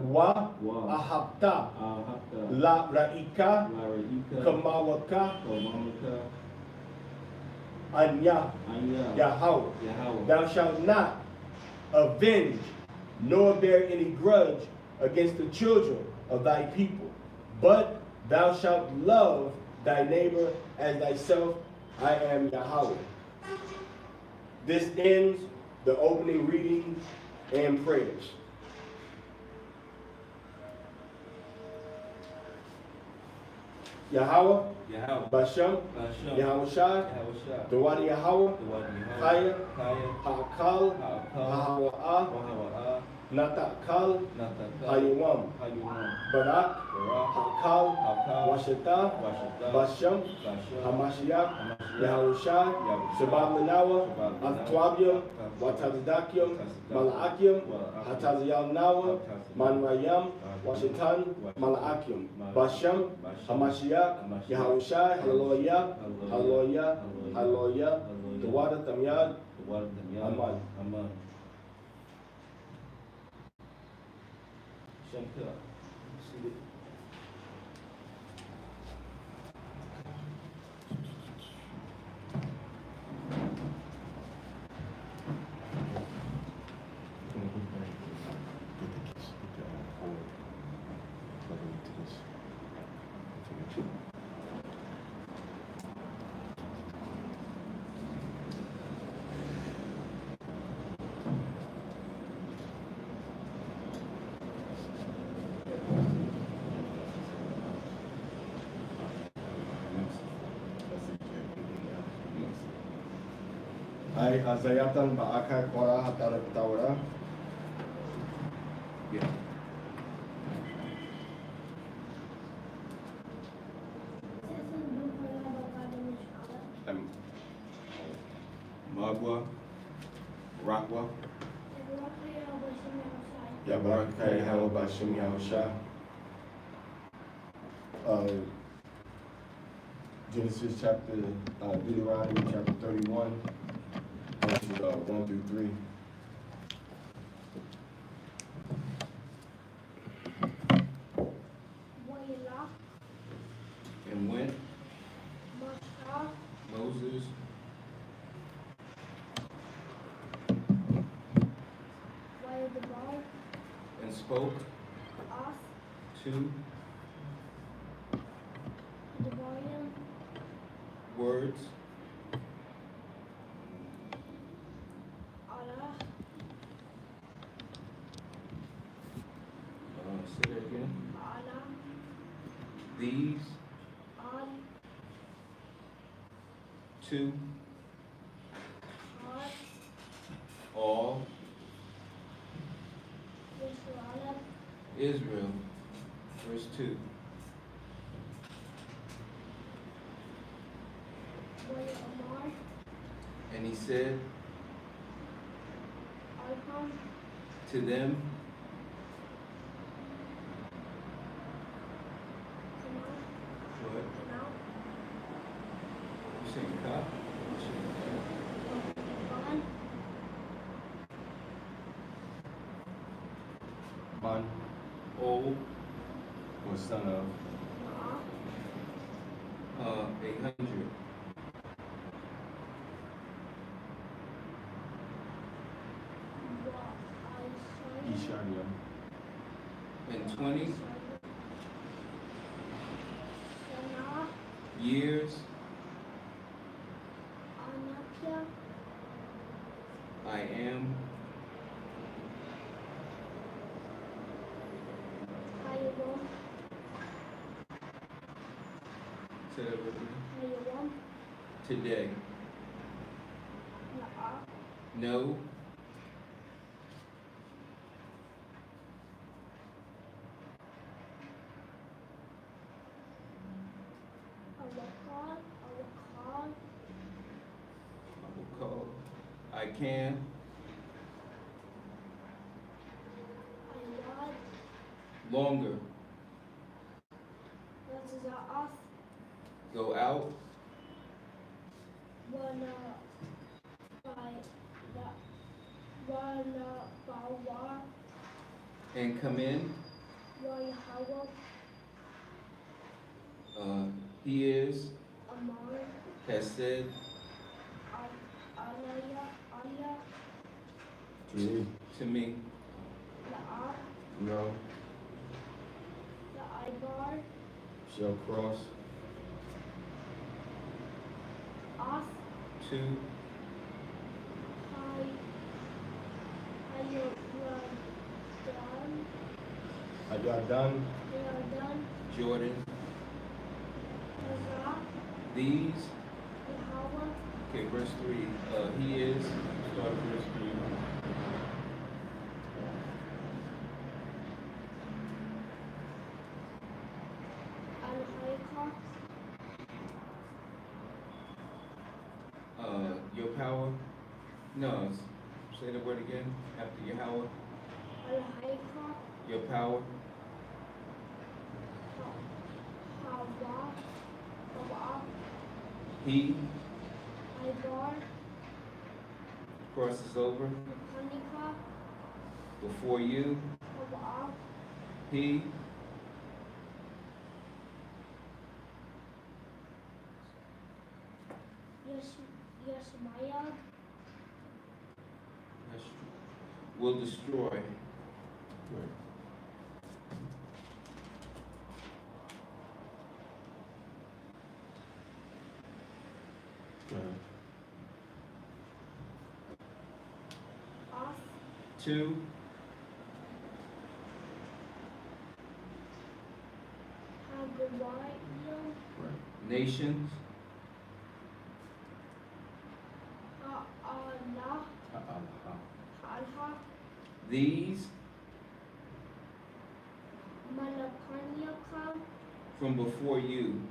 Wa, Ahabta, La Ra'ika, Kamawaka, Anya, Yahawah. Thou shalt not avenge nor bear any grudge against the children of thy people, but thou shalt love thy neighbor as thyself. I am Yahawah. This ends the opening reading and prayers. Yahawah, Basham, Yahawashi, Deut Yahawah, Chaya, Ha'akal, YAHAWAH, Natakal, Hayawam, Barak, Hakal, Washita, Basham, Hamashiach, Yahawashi, Shabbat Menawa, Aktwabium, Watazdakium, Malaakium, Hataziyal Nawa, Manrayam, Washitan, Malaakium, Basham, Hamashiach, Yahawashi, Hallelujah, Hallelujah, Hallelujah, Deut Tamyad, Amen. Ay azayatan ba'akay kora hatarak tawara. Yeah. Magwa, Rakwa, Yabarakay Hawa Bashim Yahusha. Genesis chapter, Deuteronomy chapter 31, verses 1 through 3. Veyelech, and went Moshe, Moses Veyelech, and spoke us, two Devarim, words, Allah, say that again, Allah, these Al, two, Har, all Yisrael, Israel, verse 2, Veyamar, and he said Alham, to them, Canaan, what? Canaan, You saying cop? Ban, Ban, Old, was son of Maah, 800, Va'isai, Ishaya. and 20 Sana, years Anakia, I am Hayawam, say that with me, Hayawam, today. Na'a, No, Awakal, Awakal, I will call, I can, Ayad, longer, Yaza'ath, go out, Wana, Wana, Bawa, and come in. YAHAWAH, He is, Amar, has said Alaya, True. to me, La'a, No. La'aibar, Shall cross. Ath, to, Hayadan, Ayadan. Yadan, Jordan, Hazah, these, YAHAWAH, okay, verse 3, he is, start at verse 3. Al-Haikah, Your power, no, say the word again, after Yahweh, Al-Haikah, your power, Hawa, he Ibar, crosses over Makanika, before you, Hawa, he Yasmayag, will destroy. Ath, Two, Hagawayim, nations, Ha'al, Alha, these Malapanyaka, from before you,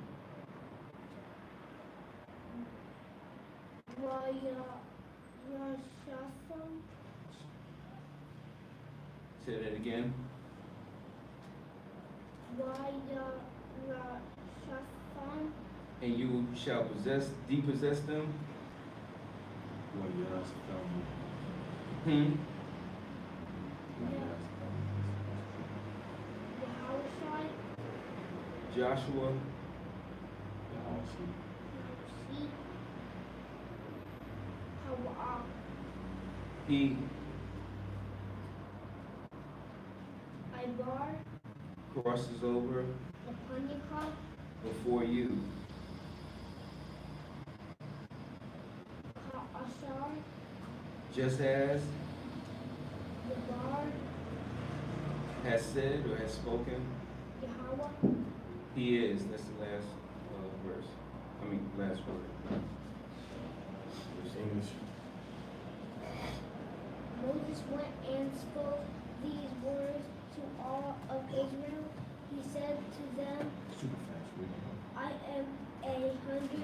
Rashafam, say that again, Rashafam, and you shall depossess them. Hmm? Yahawah, Joshua, YAHAWAH, he, Ibar, crosses over Lapanyaka, before you, Ashar, just as Yabar, has said or has spoken, Yahawah, he is. That's the last verse. Last word. English. Moses went and spoke these words to all of Israel. He said to them, Super fast reading. I am 120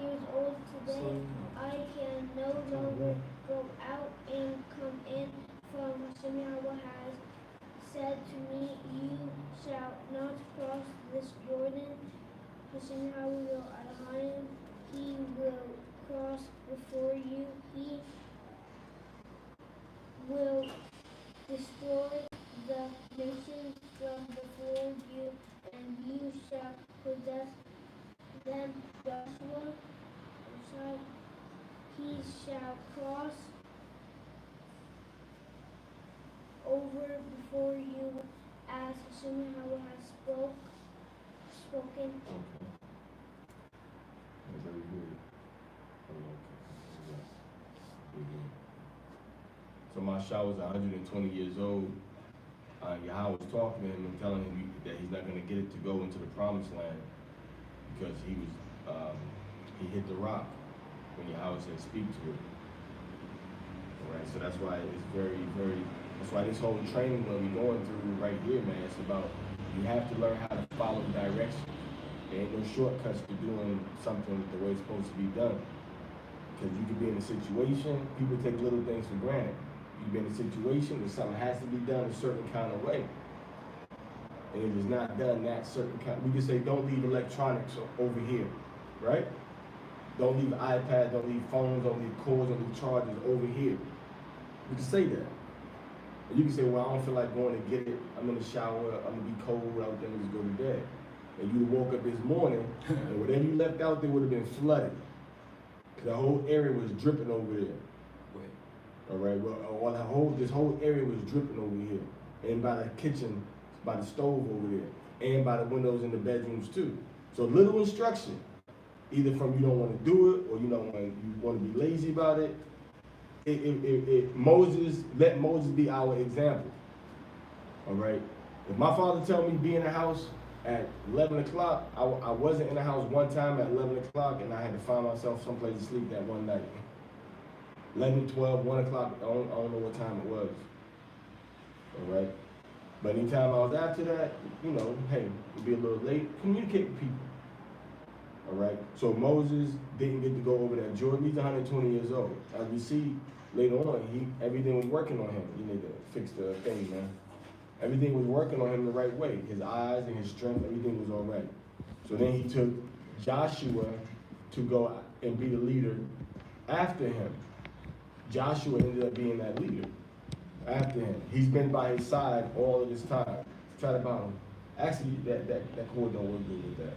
years old today. I can no longer go out and come in, for YAHAWAH has said to me, you shall not cross this Jordan. YAHAWAH will Adonai, he will cross before you. He will destroy the nations from before you, and you shall possess them. Joshua, he shall cross over before you as YAHAWAH has spoken. Okay. Very good. Okay. Very good. So Masha was 120 years old. Yahweh was talking to him and telling him that he's not going to get it to go into the promised land because he hit the rock when Yahweh said speak to it. All right, so that's why it's very, very, that's why this whole training that we're going through right here, man, it's about you have to learn how to follow directions. There ain't no shortcuts to doing something the way it's supposed to be done. Because you could be in a situation, people take little things for granted. You be in a situation where something has to be done a certain kind of way. And if it's not done that certain kind, we can say don't leave electronics over here, right? Don't leave iPads, don't leave phones, don't leave cords, don't leave chargers over here. We can say that. And you can say, well, I don't feel like going to get it. I'm in the shower, I'm gonna be cold, I would think just go to bed. And you woke up this morning, and whatever you left out there would have been flooded. The whole area was dripping over there. Wait. All right, well, this whole area was dripping over here. And by the kitchen, by the stove over there, and by the windows in the bedrooms too. So little instruction, either from you don't want to do it, or you want to be lazy about it. Let Moses be our example. All right, if my father tell me be in the house at 11 o'clock, I wasn't in the house one time at 11 o'clock, and I had to find myself someplace to sleep that one night. 11, 12, 1 o'clock, I don't know what time it was. All right? But anytime I was after that, hey, it'd be a little late, communicate with people. All right? So Moses didn't get to go over that Jordan. He's 120 years old. As we see later on, everything was working on him. You need to fix the thing, man. Everything was working on him the right way. His eyes and his strength, everything was all right. So then he took Joshua to go and be the leader after him. Joshua ended up being that leader after him. He's been by his side all of this time. Try to bound him. Actually, that cord don't work good with that.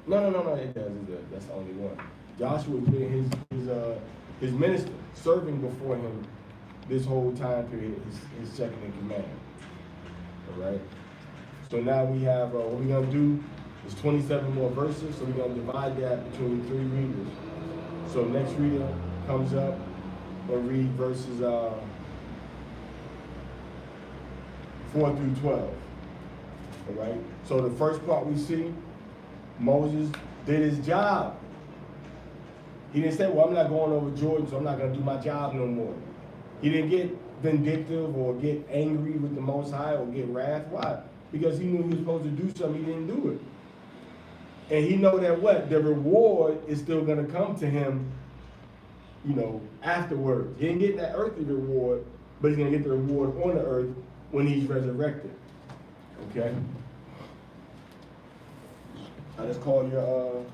No, it does. That's the only one. Joshua was being his minister, serving before him this whole time period, his second in command. All right. So now we have, what we're going to do is 27 more verses, so we're going to divide that between 3 readers. So next reader comes up and read verses 4 through 12. All right. So the first part we see, Moses did his job. He didn't say, well, I'm not going over Jordan, so I'm not going to do my job no more. He didn't get vindictive or get angry with the Most High or get wrath. Why? Because he knew he was supposed to do something, he didn't do it. And he know that what? The reward is still gonna come to him, you know, afterwards. He ain't getting that earthly reward, but he's gonna get the reward on the earth when he's resurrected. Okay? Now let's call your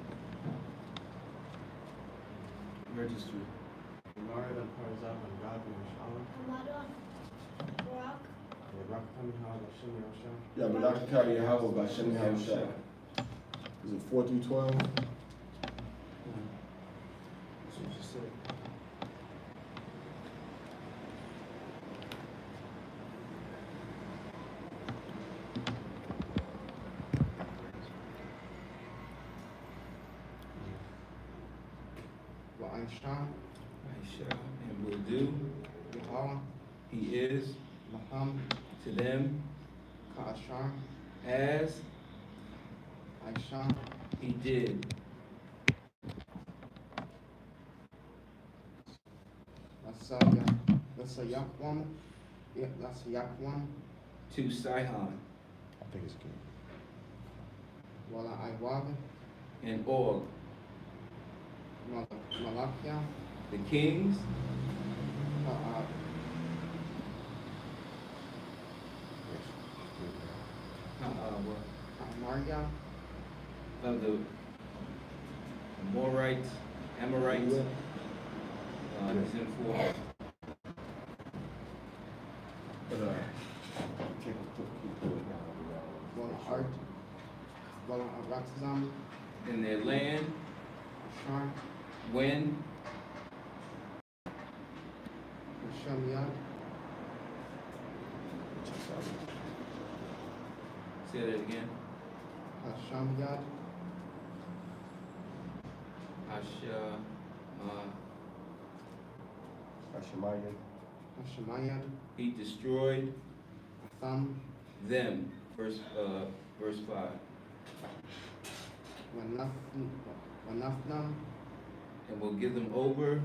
registry. Gemara and Parashah and God and Shalom. Hamada, Barak, Rakam Hashem Yosha. Yeah, but Dr. Kari Yahawah by Shem Yahushua. Is it 4 through 12? That's what you said. Aisha, And will do. YAHAWAH, He is Laham, to them Ka'ashar, as Aisha, he did. Lasayakwam, To Sihon I think it's good. Wala Iwab, and Og, Malakia, the kings Maria, of the Amorites, Amorites. He's in 4. Wala Art, Wala Aratzam, In their land, Ashar, when Shamiyad, say that again. Hashamiyad, Hashemayad, He destroyed Atham, them. Verse 5. Wanafnam, And will give them over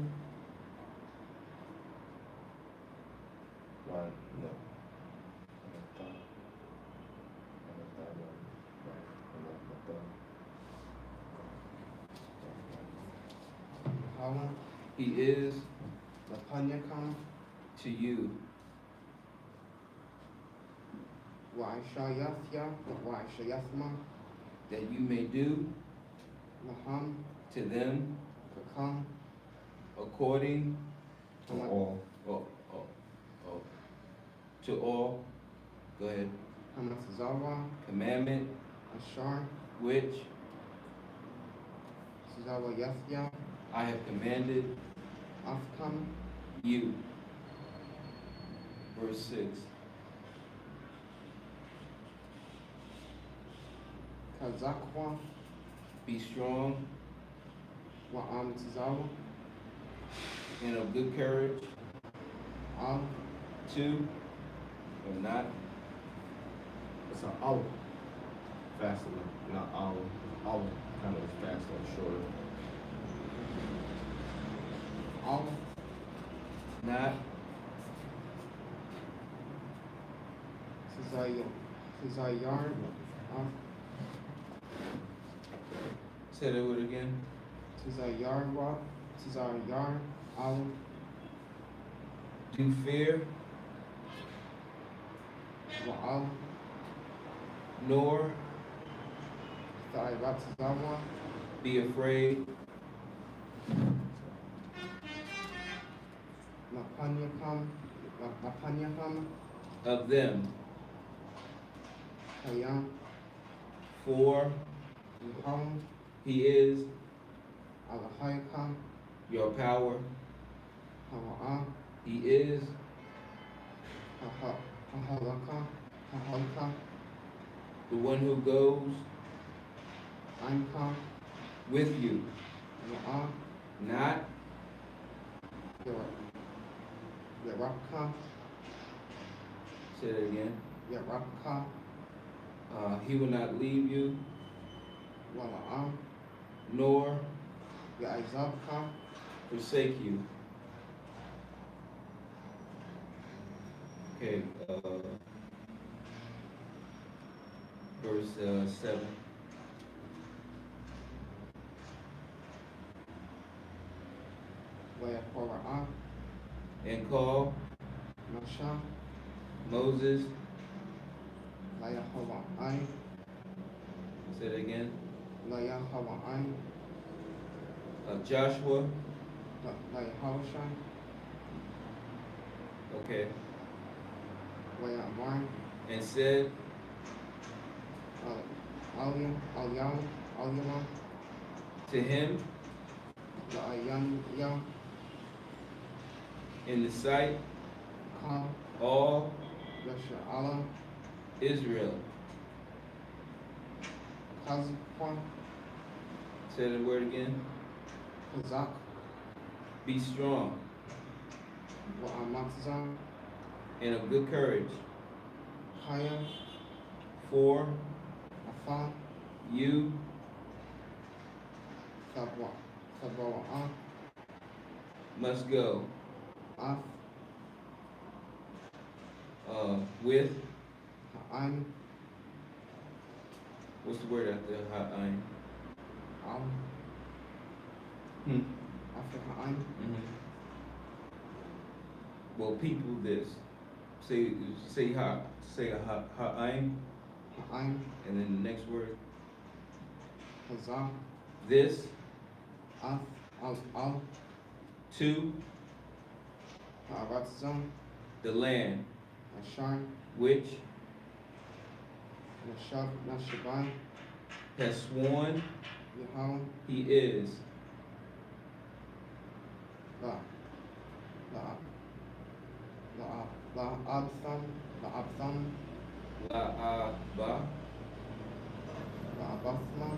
Hawa, he is Lapanyakam, to you. Waishayathya, Waishayathma, That you may do Laham, to them Kakam, according All. oh, oh, oh, to all. Go ahead. Hamatzawa, Commandment Ashar, which Sizawa Yathya, I have commanded Afkam, you. Verse 6. Kazakwa, Be strong Wa'am Tzawa, and of good courage. Al, 2. Or not. It's an olive. Faster, not olive. Olive kind of faster and shorter. Al, Not. Sizayar, Say that word again. Sizayar, Al, Do fear, Wa'al, nor Thairat Tzawa, be afraid Lapanyakam, of them. Hayam, For Yuham, he is Alahayakam, your power. Hawa'a, He is Hahalaka, the one who goes Aimka, with you. Wa'a, Not Yarabka, say that again. Yarabka, He will not leave you, Wala'am, nor Yaizabka, forsake you. Okay, verse 7. YAHAWAH And call Moshe Moses, YAHAWAH say it again, YAHAWAH Joshua, YAHAWAH okay, YAHAWAH and said, Aliyah to him La'ayan in the sight Ka all Yasha Allah Israel. Kazakwa Say the word again. Kazak Be strong Wa'amatzah and of good courage, Haya for Afa you Thabawa must go Af with, Ha'an what's the word after ha'ain? Al Hmm. After Ha'an Well, people this. Say ha'ain, Ha'an and then the next word. Hazah This Af Al to Ha'aratzah the land Ashar which Nashab Nashaban has sworn Yahawah he is La Abtham la'aba La Abathma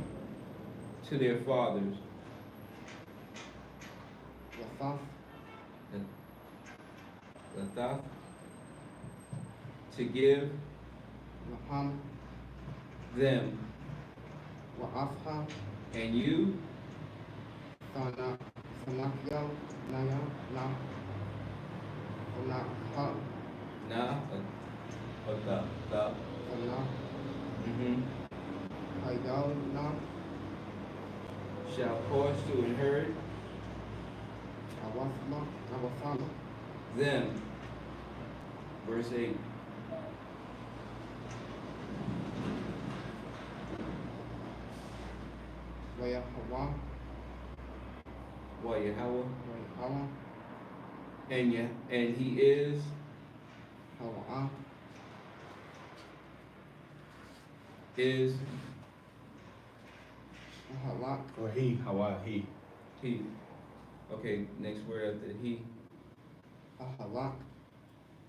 to their fathers, Yathaf Lathaf, to give Laham them, Wa'afha and you Thanakyo Naya Na Thanakha na Thanak Hayal Na shall cause to inherit Awathama them. Verse 8. YAHAWAH YAHAWAH, YAHAWAH and he is Hawa'ah is Halak Or he, Hawa, he. he. Okay, next word after he, Ahalak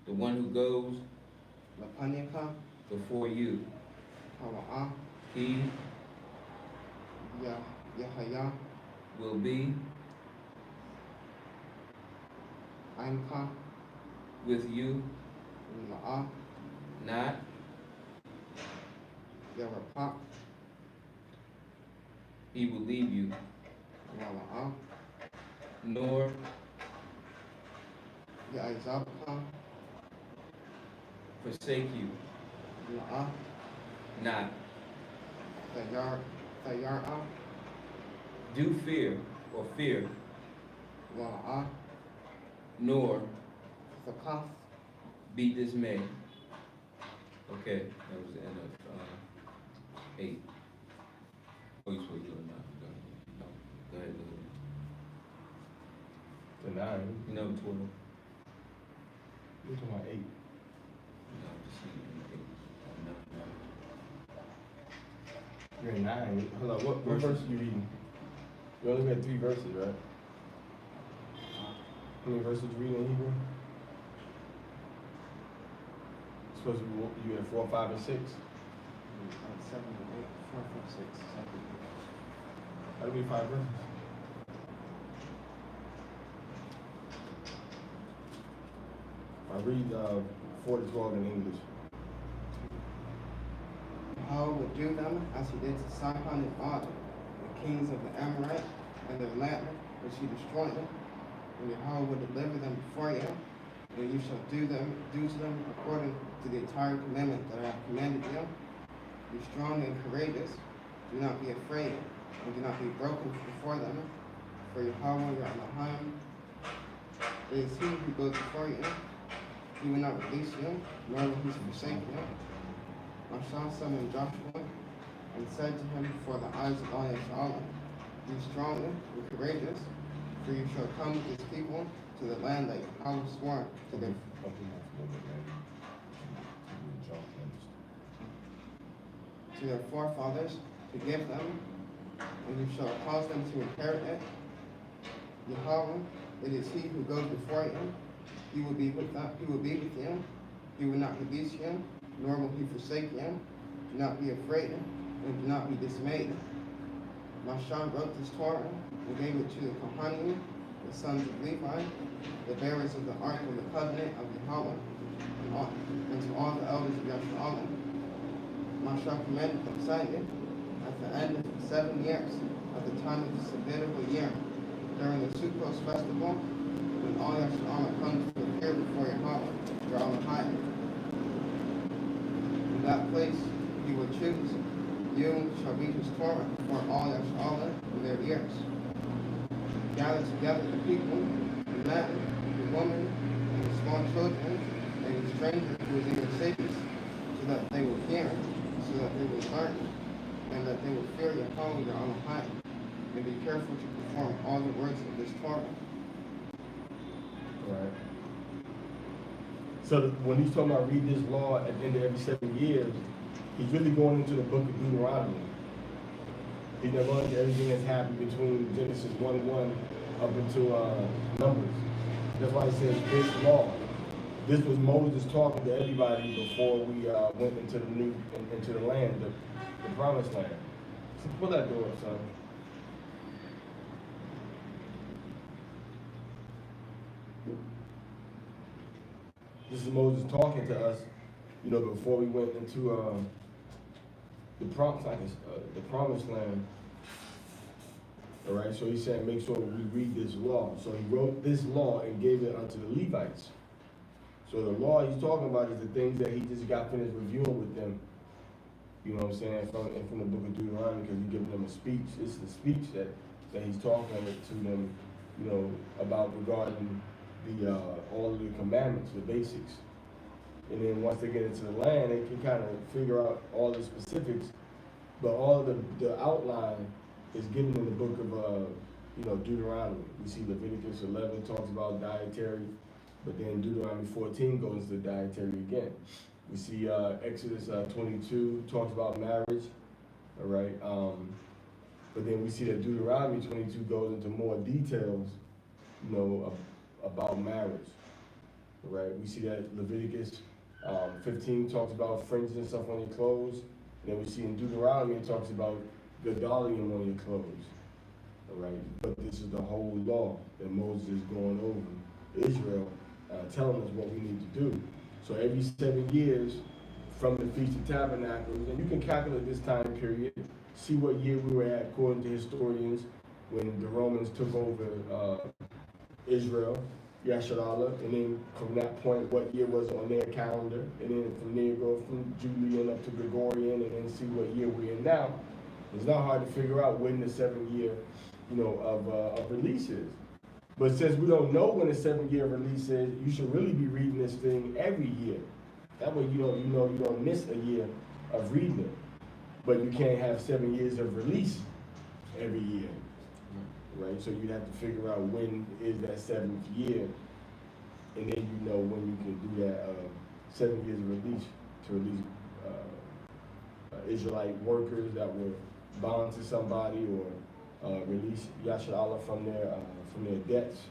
the one who goes Lapanyaka before you. Hawa'ah He Yahaya will be Ainka with you, La'ah not Yarapak he will leave you, Wala'ah nor Ya'izabka forsake you, La'ah not. Tayar'a Do fear or fear, Wala'ah nor Thakaf be dismayed. Okay, that was the end of 8. Oh, you're supposed to do it now. Go ahead, The 9. No, 12. You're talking about 8. No, just You're in 9. Hold on, what Verses. verse are you reading? You only read 3 verses, right? How many verses you reading in Hebrew? Supposed to be you at 4, 5, and 6. 7, 8, 4, 5, 6, 7. That'll be 5 verses. I read 4 to 12 in English. Yahweh would do them as he did to Sihon and Og, the kings of the Amorite, and their land, which he destroyed them. And Yahweh would deliver them before you, and you shall do to them according to the entire commandment that I have commanded you. Be strong and courageous. Do not be afraid, and do not be broken before them. For YAHAWAH your Elohim, it is he who goes before you. He will not release you, nor will he forsake you. Parashah summoned Joshua and said to him before the eyes of all YAHAWAH, be strong and courageous, for you shall come with this people to the land that YAHAWAH swore to their forefathers to give them, and you shall cause them to inherit it. YAHAWAH, it is he who goes before you. He will be with you. He will not release you, nor will he forsake you. Do not be afraid, and do not be dismayed. Parashah wrote this Torah and gave it to the Kohanim, the sons of Levi, the bearers of the ark of the covenant of YAHAWAH, and to all the elders of YAHAWAH. Parashah commanded them, saying, at the end of 7 years, at the time of the sabbatical year, during the Sukkot festival, when all YAHAWAH comes to appear before YAHAWAH, your Elohim. In that place he will choose. You shall read his Torah before all YAHAWAH in their ears. Gather together the people, the men, the women, and the small children, and the stranger who is in your cities, so that they will hear, so that they will learn, and that they will fear YAHAWAH your Elohim, and be careful to perform all the words of this Torah. Right. So when he's talking about read this law at the end of every 7 years, he's really going into the book of Deuteronomy. He's not going into everything that's happened between Genesis 1:1 up until Numbers. That's why he says this law. This was Moses talking to everybody before we went into the land, the promised land. So pull that door up, son. This is Moses talking to us, before we went into the promised land. All right, so he said, make sure we read this law. So he wrote this law and gave it unto the Levites. So the law he's talking about is the things that he just got finished reviewing with them. You know what I'm saying? From the book of Deuteronomy, because he's giving them a speech. It's the speech that he's talking to them, about regarding the all of the commandments, the basics. And then once they get into the land, they can kind of figure out all the specifics, but all of the outline is given in the book of Deuteronomy. We see Leviticus 11 talks about dietary, but then Deuteronomy 14 goes into dietary again. We see Exodus 22 talks about marriage, all right? But then we see that Deuteronomy 22 goes into more details, about marriage, right? We see that Leviticus 15 talks about fringes and stuff on your clothes. And then we see in Deuteronomy it talks about gadolium on your clothes, all right? But this is the whole law that Moses is going over Israel, telling us what we need to do. So every 7 years from the Feast of Tabernacles, and you can calculate this time period, see what year we were at according to historians when the Romans took over Israel, YAHAWAH, and then from that point, what year was on their calendar, and then from there go from Julian up to Gregorian, and then see what year we're in now. It's not hard to figure out when the 7th year, of release is. But since we don't know when the 7th year of release is, you should really be reading this thing every year. That way you don't miss a year of reading it. But you can't have 7 years of release every year. Right, so you have to figure out when is that 7th year, and then when you can do that 7 years of release to release Israelite workers that were bound to somebody, or release YAHAWAH from their debts.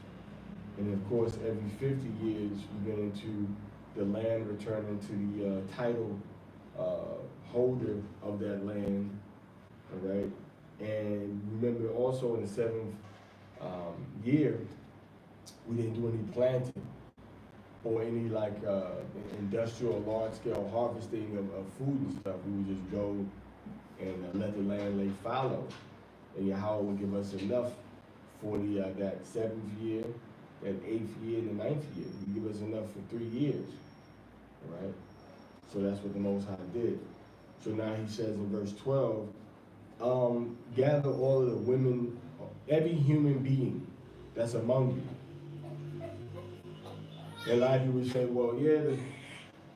And of course, every 50 years you get into the land returning to the title holder of that land. All right. And remember also in the 7th year, we didn't do any planting or any industrial large-scale harvesting of food and stuff. We would just go and let the land lay fallow. And YAHAWAH would give us enough for that 7th year, that 8th year and the 9th year. He give us enough for 3 years, all right? So that's what the Most High did. So now he says in verse 12, gather all of the women, every human being that's among you. And a lot of people say, well, yeah,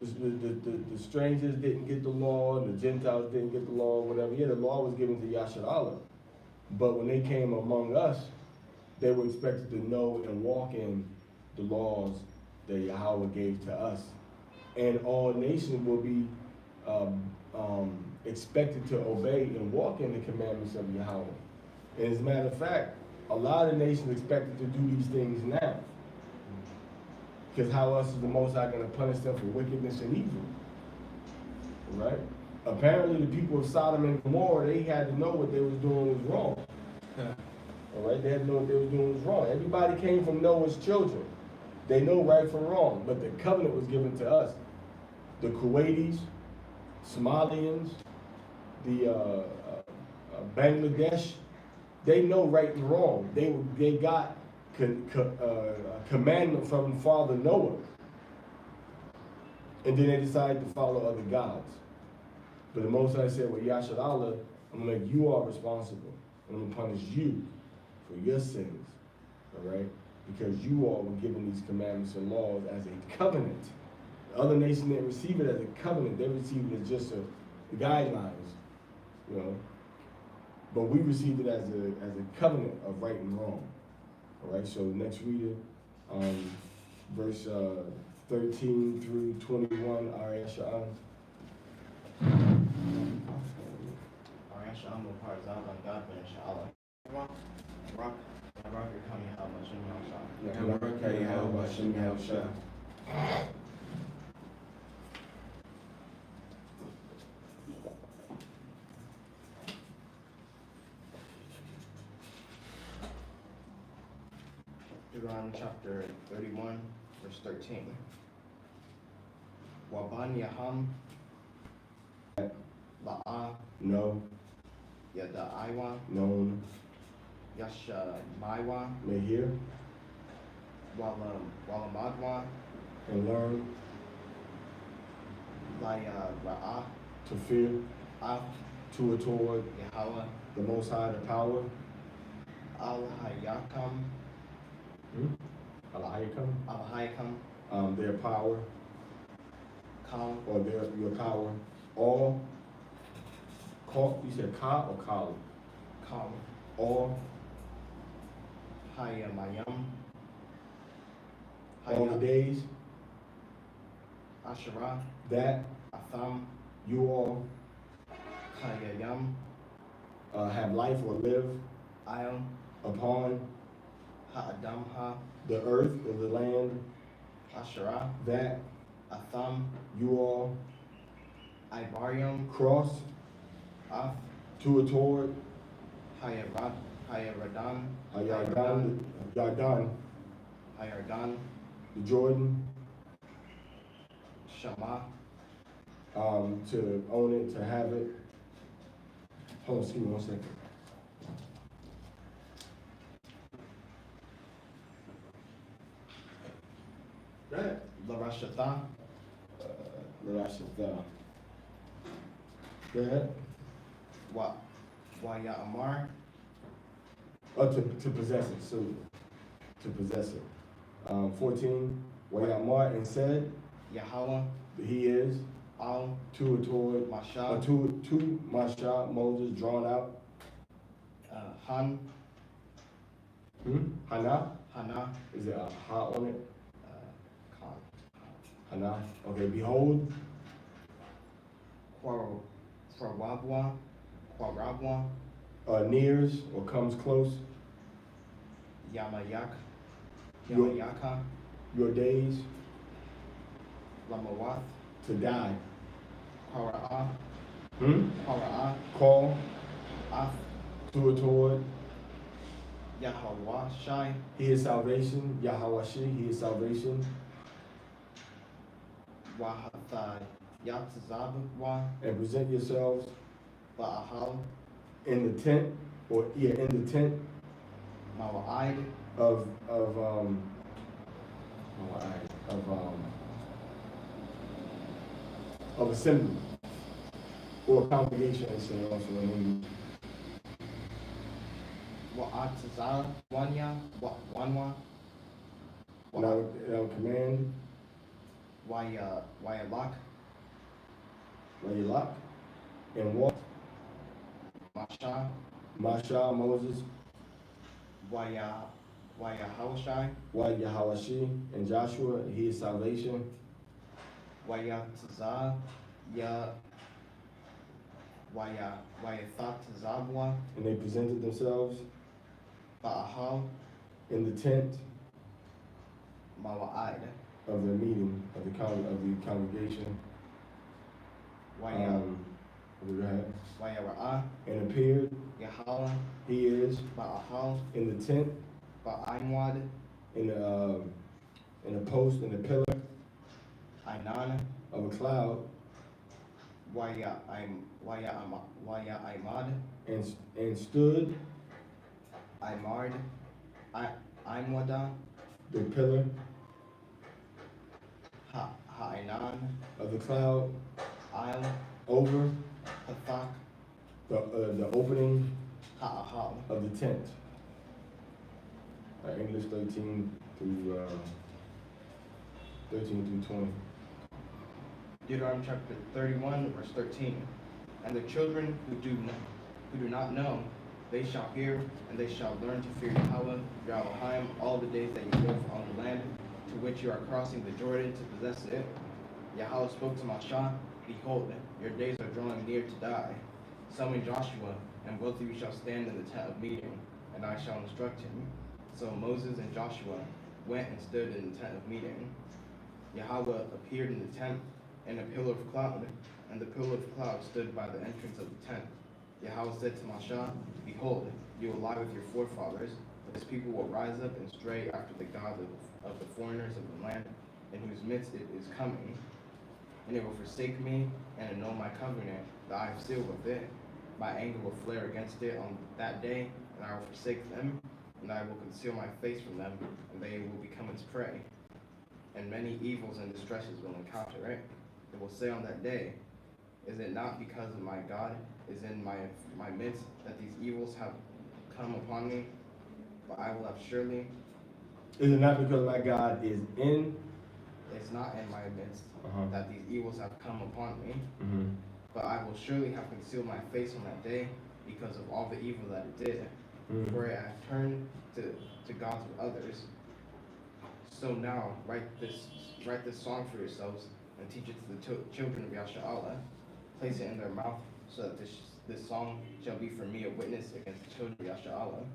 the strangers didn't get the law, and the Gentiles didn't get the law, whatever. Yeah, the law was given to YAHAWAH. But when they came among us, they were expected to know and walk in the laws that Yahweh gave to us. And all nations will be expected to obey and walk in the commandments of Yahweh. And as a matter of fact, a lot of nations expected to do these things now. Because how else is the Most High going to punish them for wickedness and evil? Right? Apparently the people of Sodom and Gomorrah, they had to know what they was doing was wrong. All right? They had to know what they was doing was wrong. Everybody came from Noah's children. They know right from wrong. But the covenant was given to us. The Kuwaitis, Somalians, the Bangladesh, they know right and wrong. They got a commandment from Father Noah. And then they decided to follow other gods. But the Most High said, well, YAHAWAH, I'm going to make you all responsible. And I'm going to punish you for your sins. All right? Because you all were given these commandments and laws as a covenant. The other nations didn't receive it as a covenant. They received it as just the guidelines, you know. But we received it as a covenant of right and wrong. All right, so next reader, verse 13 through 21, Parashah. Parashah will parzal on God ben Sha'ala. Rock, Deuteronomy chapter 31, verse 13. Waban Yaham La'a No, Yada'aiwa known, Yashamaiwa may hear, Walamadwa and learn, Laya Ra'a to fear, Af to toward Yahawah the Most High, the power. Al Hayakam Al-Hayakam, Al Hayakam their power, Kam or your power. All, call, you said ka or kal? Kam All Hayamayam the days Asherah that Atham you all Hayayam have life or live Ayam upon Ha'adamha the earth or the land, Asherah that Atham you all Ibarium cross Af to toward Hayaradan Yardan, Hayardan the Jordan, Shama to own it, to have it. Hold on, excuse me 1 second. Go ahead. Larashatha Larashatha. Go ahead. Wayamar Oh, to possess it, so to possess it. 14, Wayamar and said, Yahawah he is, Al to toward, Masha to Masha, Moses, drawn out. Han Hana, Hana is it a ha on it? Khan Hana, okay, behold, Kwarabwa nears or comes close, Yamayaka your days Lamawath to die. Para'ah Call Af toward, Yahawah Shai he is salvation, YAHAWAH, he is salvation, Wahatha Yatzabwa and present yourselves Ba'ahal in the tent, or in the tent Mawa'id of of assembly, or congregation, they say also in English. Wa'atazah, Wanya, Wanwa, Now command, Weyelech, Veyelech, and walk, Masha, Moses, YAHAWAH, YAHAWAH, and Joshua, he is salvation, Weyatazah, Weyathatazabwa, and they presented themselves Ba'ahal, in the tent Mawa'id, of the meeting of the congregation. Go ahead. Wayara'ah, And appeared, Yahawah, he is Ba'ahal, in the tent, Ba'aimwad, in the post, in the pillar Ainan, of a cloud, Waya'imad, and stood Imard, Imwada, the pillar Ha'inan, of the cloud Il, over Pathak, the opening Ha'ahal. of the tent. English 13 through 20. Deuteronomy chapter 31, verse 13. And the children who do not know, they shall hear, and they shall learn to fear Yahawah, your Elohim, all the days that you live on the land to which you are crossing the Jordan to possess it. Yahawah spoke to Moshe, behold, your days are drawing near to die. Summon Joshua, and both of you shall stand in the tent of meeting, and I shall instruct him. So Moses and Joshua went and stood in the tent of meeting. Yahawah appeared in the tent in a pillar of cloud, and the pillar of cloud stood by the entrance of the tent. Yahawah said to Moshe, behold, you will lie with your forefathers, but this people will rise up and stray after the gods of the foreigners of the land, in whose midst it is coming. And it will forsake me and annul my covenant that I have sealed with it. My anger will flare against it on that day, and I will forsake them, and I will conceal my face from them, and they will become its prey. And many evils and distresses will encounter it. It will say on that day, is it not because of my God is in my midst that these evils have come upon me? But I will have surely. Is it not because my God is in? It's not in my midst that these evils have come upon me. Mm-hmm. But I will surely have concealed my face on that day because of all the evil that it did. Mm-hmm. For it hath turned to gods of others. So now write this song for yourselves and teach it to the children of YAHAWAH. Place it in their mouth so that this song shall be for me a witness against the children of YAHAWAH.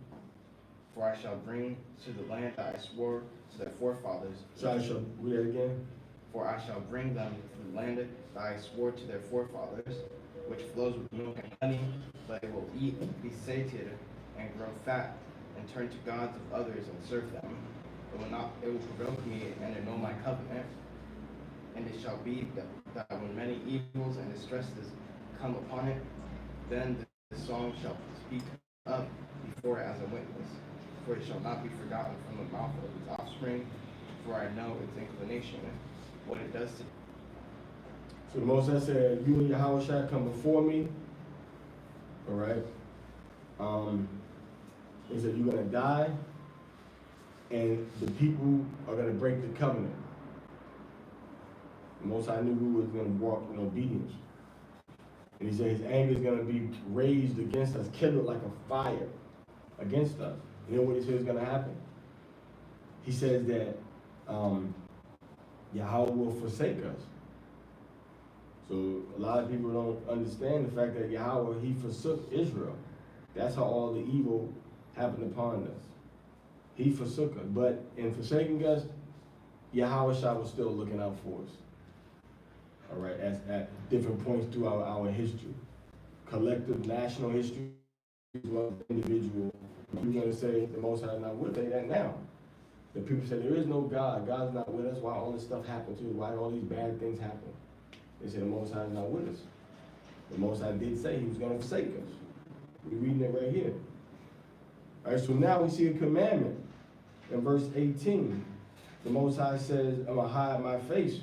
For I shall bring to the land that I swore to their forefathers. So I shall read that again. For I shall bring them to the land that I swore to their forefathers, which flows with milk and honey, but they will eat, be satiated, and grow fat, and turn to gods of others and serve them. It will provoke me and annul my covenant. And it shall be that when many evils and distresses come upon it, then this song shall speak up before it as a witness. For it shall not be forgotten from the mouth of its offspring, for I know its inclination, what it does to. So the Most High said, you and Yahawah shall come before me. All right. He said, you're going to die, and the people are going to break the covenant. The Most High knew who was going to walk in obedience. And he said his anger is going to be raised against us, kindled like a fire against us. You know what he says is going to happen? He says that Yahawah will forsake us. So a lot of people don't understand the fact that Yahawah, he forsook Israel. That's how all the evil happened upon us. He forsook us. But in forsaking us, YAHAWAH was still looking out for us. All right, at different points through our history. Collective national history as well as individual. You're going to say the Most High is not with us. Say that now. The people say there is no God. God's not with us. Why all this stuff happened to us? Why all these bad things happen? They say the Most High is not with us. The Most High did say he was going to forsake us. We're reading it right here. All right, so now we see a commandment in verse 18. the Most High says, I'm going to hide my face.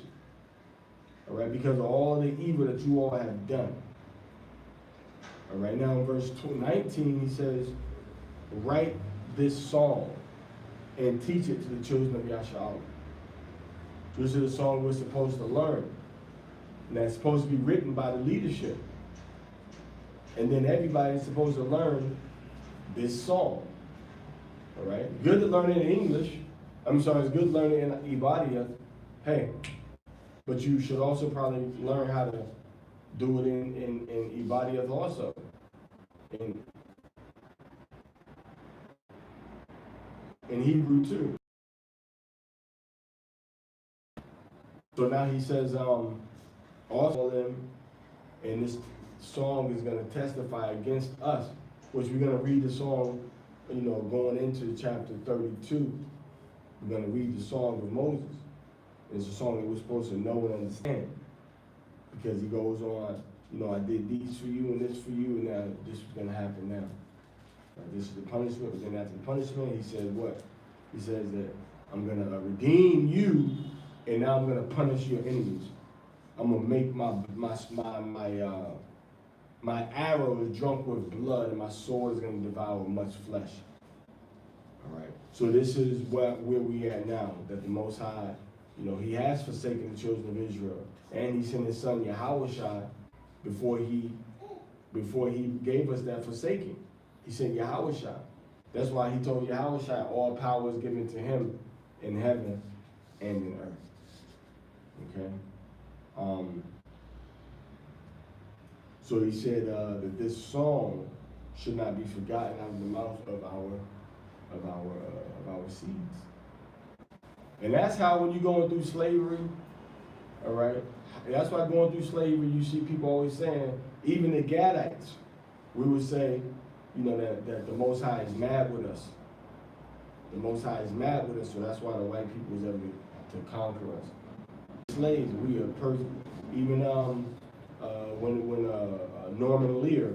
All right, because of all the evil that you all have done. All right, now in verse 19, he says, write this song and teach it to the children of YAHAWAH. This is a song we're supposed to learn. And that's supposed to be written by the leadership. And then everybody's supposed to learn this song. All right? Good to learn it in English. It's good to learn it in Ibadiah. Hey, but you should also probably learn how to do it in Ibadiah also. In Hebrew too. So now he says, also them, and this song is going to testify against us, which we're going to read the song, going into chapter 32. We're going to read the song of Moses. It's a song that we're supposed to know and understand. Because he goes on, I did these for you and this for you, and now this is going to happen now. This is the punishment, but then after the punishment, he says what? He says that I'm going to redeem you, and now I'm going to punish your enemies. I'm going to make my arrow is drunk with blood, and my sword is going to devour much flesh. All right. So this is where we at now, that the Most High, he has forsaken the children of Israel, and he sent his son YAHAWAH before he gave us that forsaking. He sent YAHAWAH. That's why he told YAHAWAH all power is given to him in heaven and in earth. Okay. So he said that this song should not be forgotten out of the mouth of our seeds. And that's how when you're going through slavery, all right, that's why going through slavery, you see people always saying, even the Gadites, we would say, that the Most High is mad with us. The Most High is mad with us, so that's why the white people was able to conquer us. Slaves, we are even when Norman Lear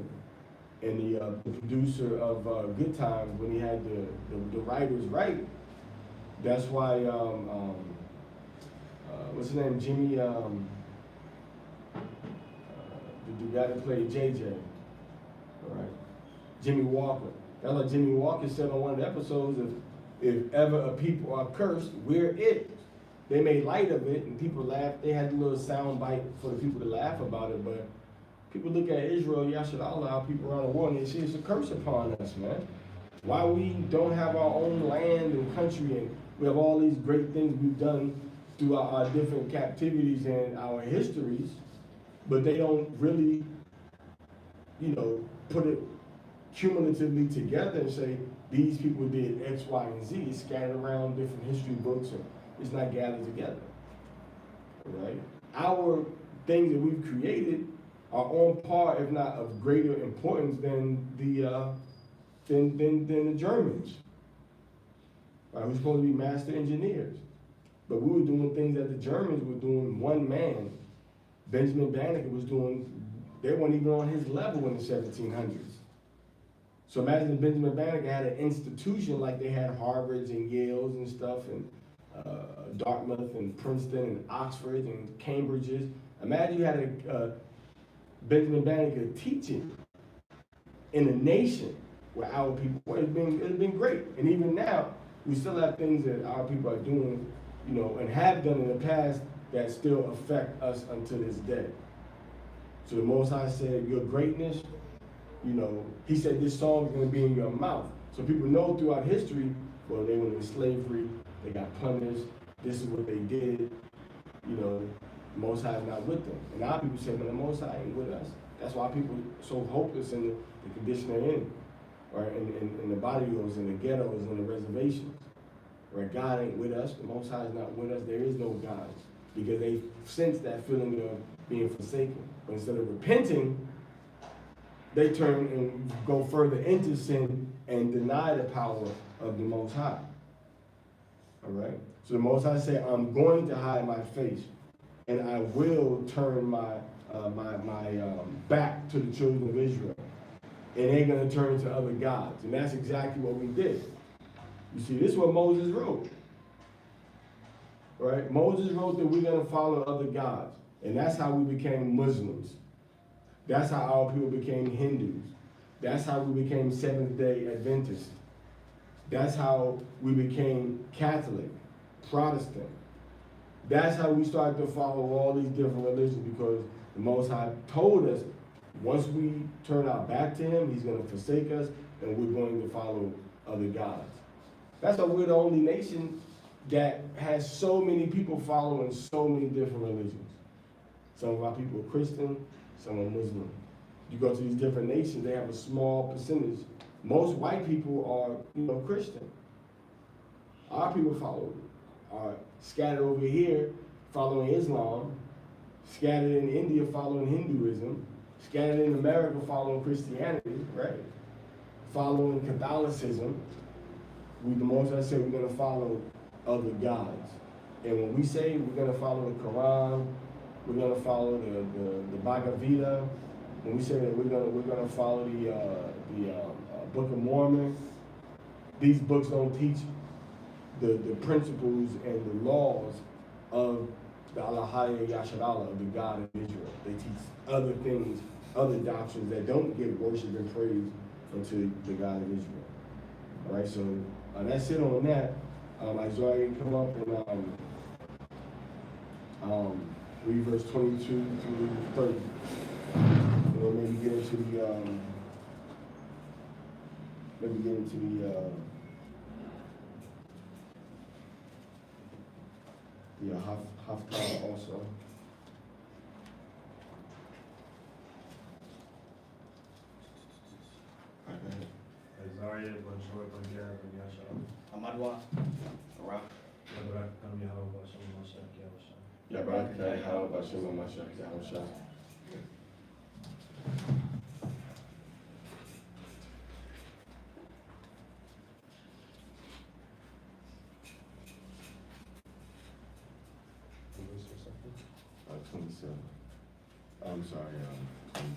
and the producer of Good Times, when he had the writers write, that's why what's his name, Jimmy, the guy that played JJ, all right, Jimmy Walker. That's what Jimmy Walker said on one of the episodes. If ever a people are cursed, we're it. They made light of it, and people laughed. They had a little sound bite for the people to laugh about it, but people look at Israel, YAHAWAH, how people around the world, and they see it's a curse upon us, man. Why we don't have our own land and country, and we have all these great things we've done through our different captivities and our histories, but they don't really, put it cumulatively together and say, these people did X, Y, and Z. It's scattered around different history books, and it's not gathered together, right? Our things that we've created are on par, if not of greater importance than the Germans, right? Who's supposed to be master engineers. But we were doing things that the Germans were doing, one man. Benjamin Banneker was doing, they weren't even on his level in the 1700s. So imagine if Benjamin Banneker had an institution like they had Harvards and Yales and stuff, and Dartmouth and Princeton and Oxford and Cambridges. Imagine you had a Benjamin Banneker teaching in a nation where our people, it'd been great. And even now, we still have things that our people are doing, and have done in the past that still affect us until this day. So the Most High said, your greatness, he said this song is going to be in your mouth. So people know throughout history, well, they went into slavery, they got punished, this is what they did, the Most High is not with them. And our people say, well, the Most High ain't with us. That's why people are so hopeless in the condition they're in, or in the barrios, in the ghettos, in the reservations. Where God ain't with us, the Most High is not with us, there is no God. Because they sense that feeling of being forsaken. But instead of repenting, they turn and go further into sin and deny the power of the Most High. All right? So the Most High said, I'm going to hide my face, and I will turn my back to the children of Israel. And they're going to turn to other gods. And that's exactly what we did. You see, this is what Moses wrote. right? Moses wrote that we're going to follow other gods. And that's how we became Muslims. That's how our people became Hindus. That's how we became Seventh-day Adventists. That's how we became Catholic, Protestant. That's how we started to follow all these different religions, because the Most High told us once we turn our back to Him, He's going to forsake us, and we're going to follow other gods. That's why we're the only nation that has so many people following so many different religions. Some of our people are Christian, some are Muslim. You go to these different nations, they have a small percentage. Most white people are, Christian. Our people are scattered over here following Islam, scattered in India following Hinduism, scattered in America following Christianity, right? Following Catholicism. The Most High said we're going to follow other gods. And when we say we're going to follow the Quran, we're going to follow the Bhagavad Gita, when we say that we're going to follow the Book of Mormon, these books don't teach the principles and the laws of the YAHAWAH, of the God of Israel. They teach other things, other doctrines that don't give worship and praise unto the God of Israel. All right, so that's it on that. Isaiah can come up and read verse 22 through 30. And then maybe get into the Haftarah also. Isaiah, Bonjour, Bonjour, Bonjour. Amadwa, Torah. Yabarak, Kam Yahawah, Shalom, Mashiach, Yahushua. Yabarak, YAHAWAH, Shalom, Mashiach, Yahushua. Verse or something? 27. I'm sorry, 22.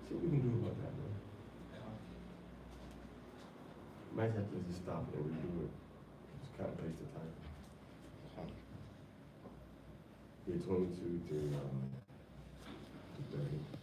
See what we can do about that, man. Might have to just stop it and redo it. Just kind of paste the time. Yeah, 22 through 30.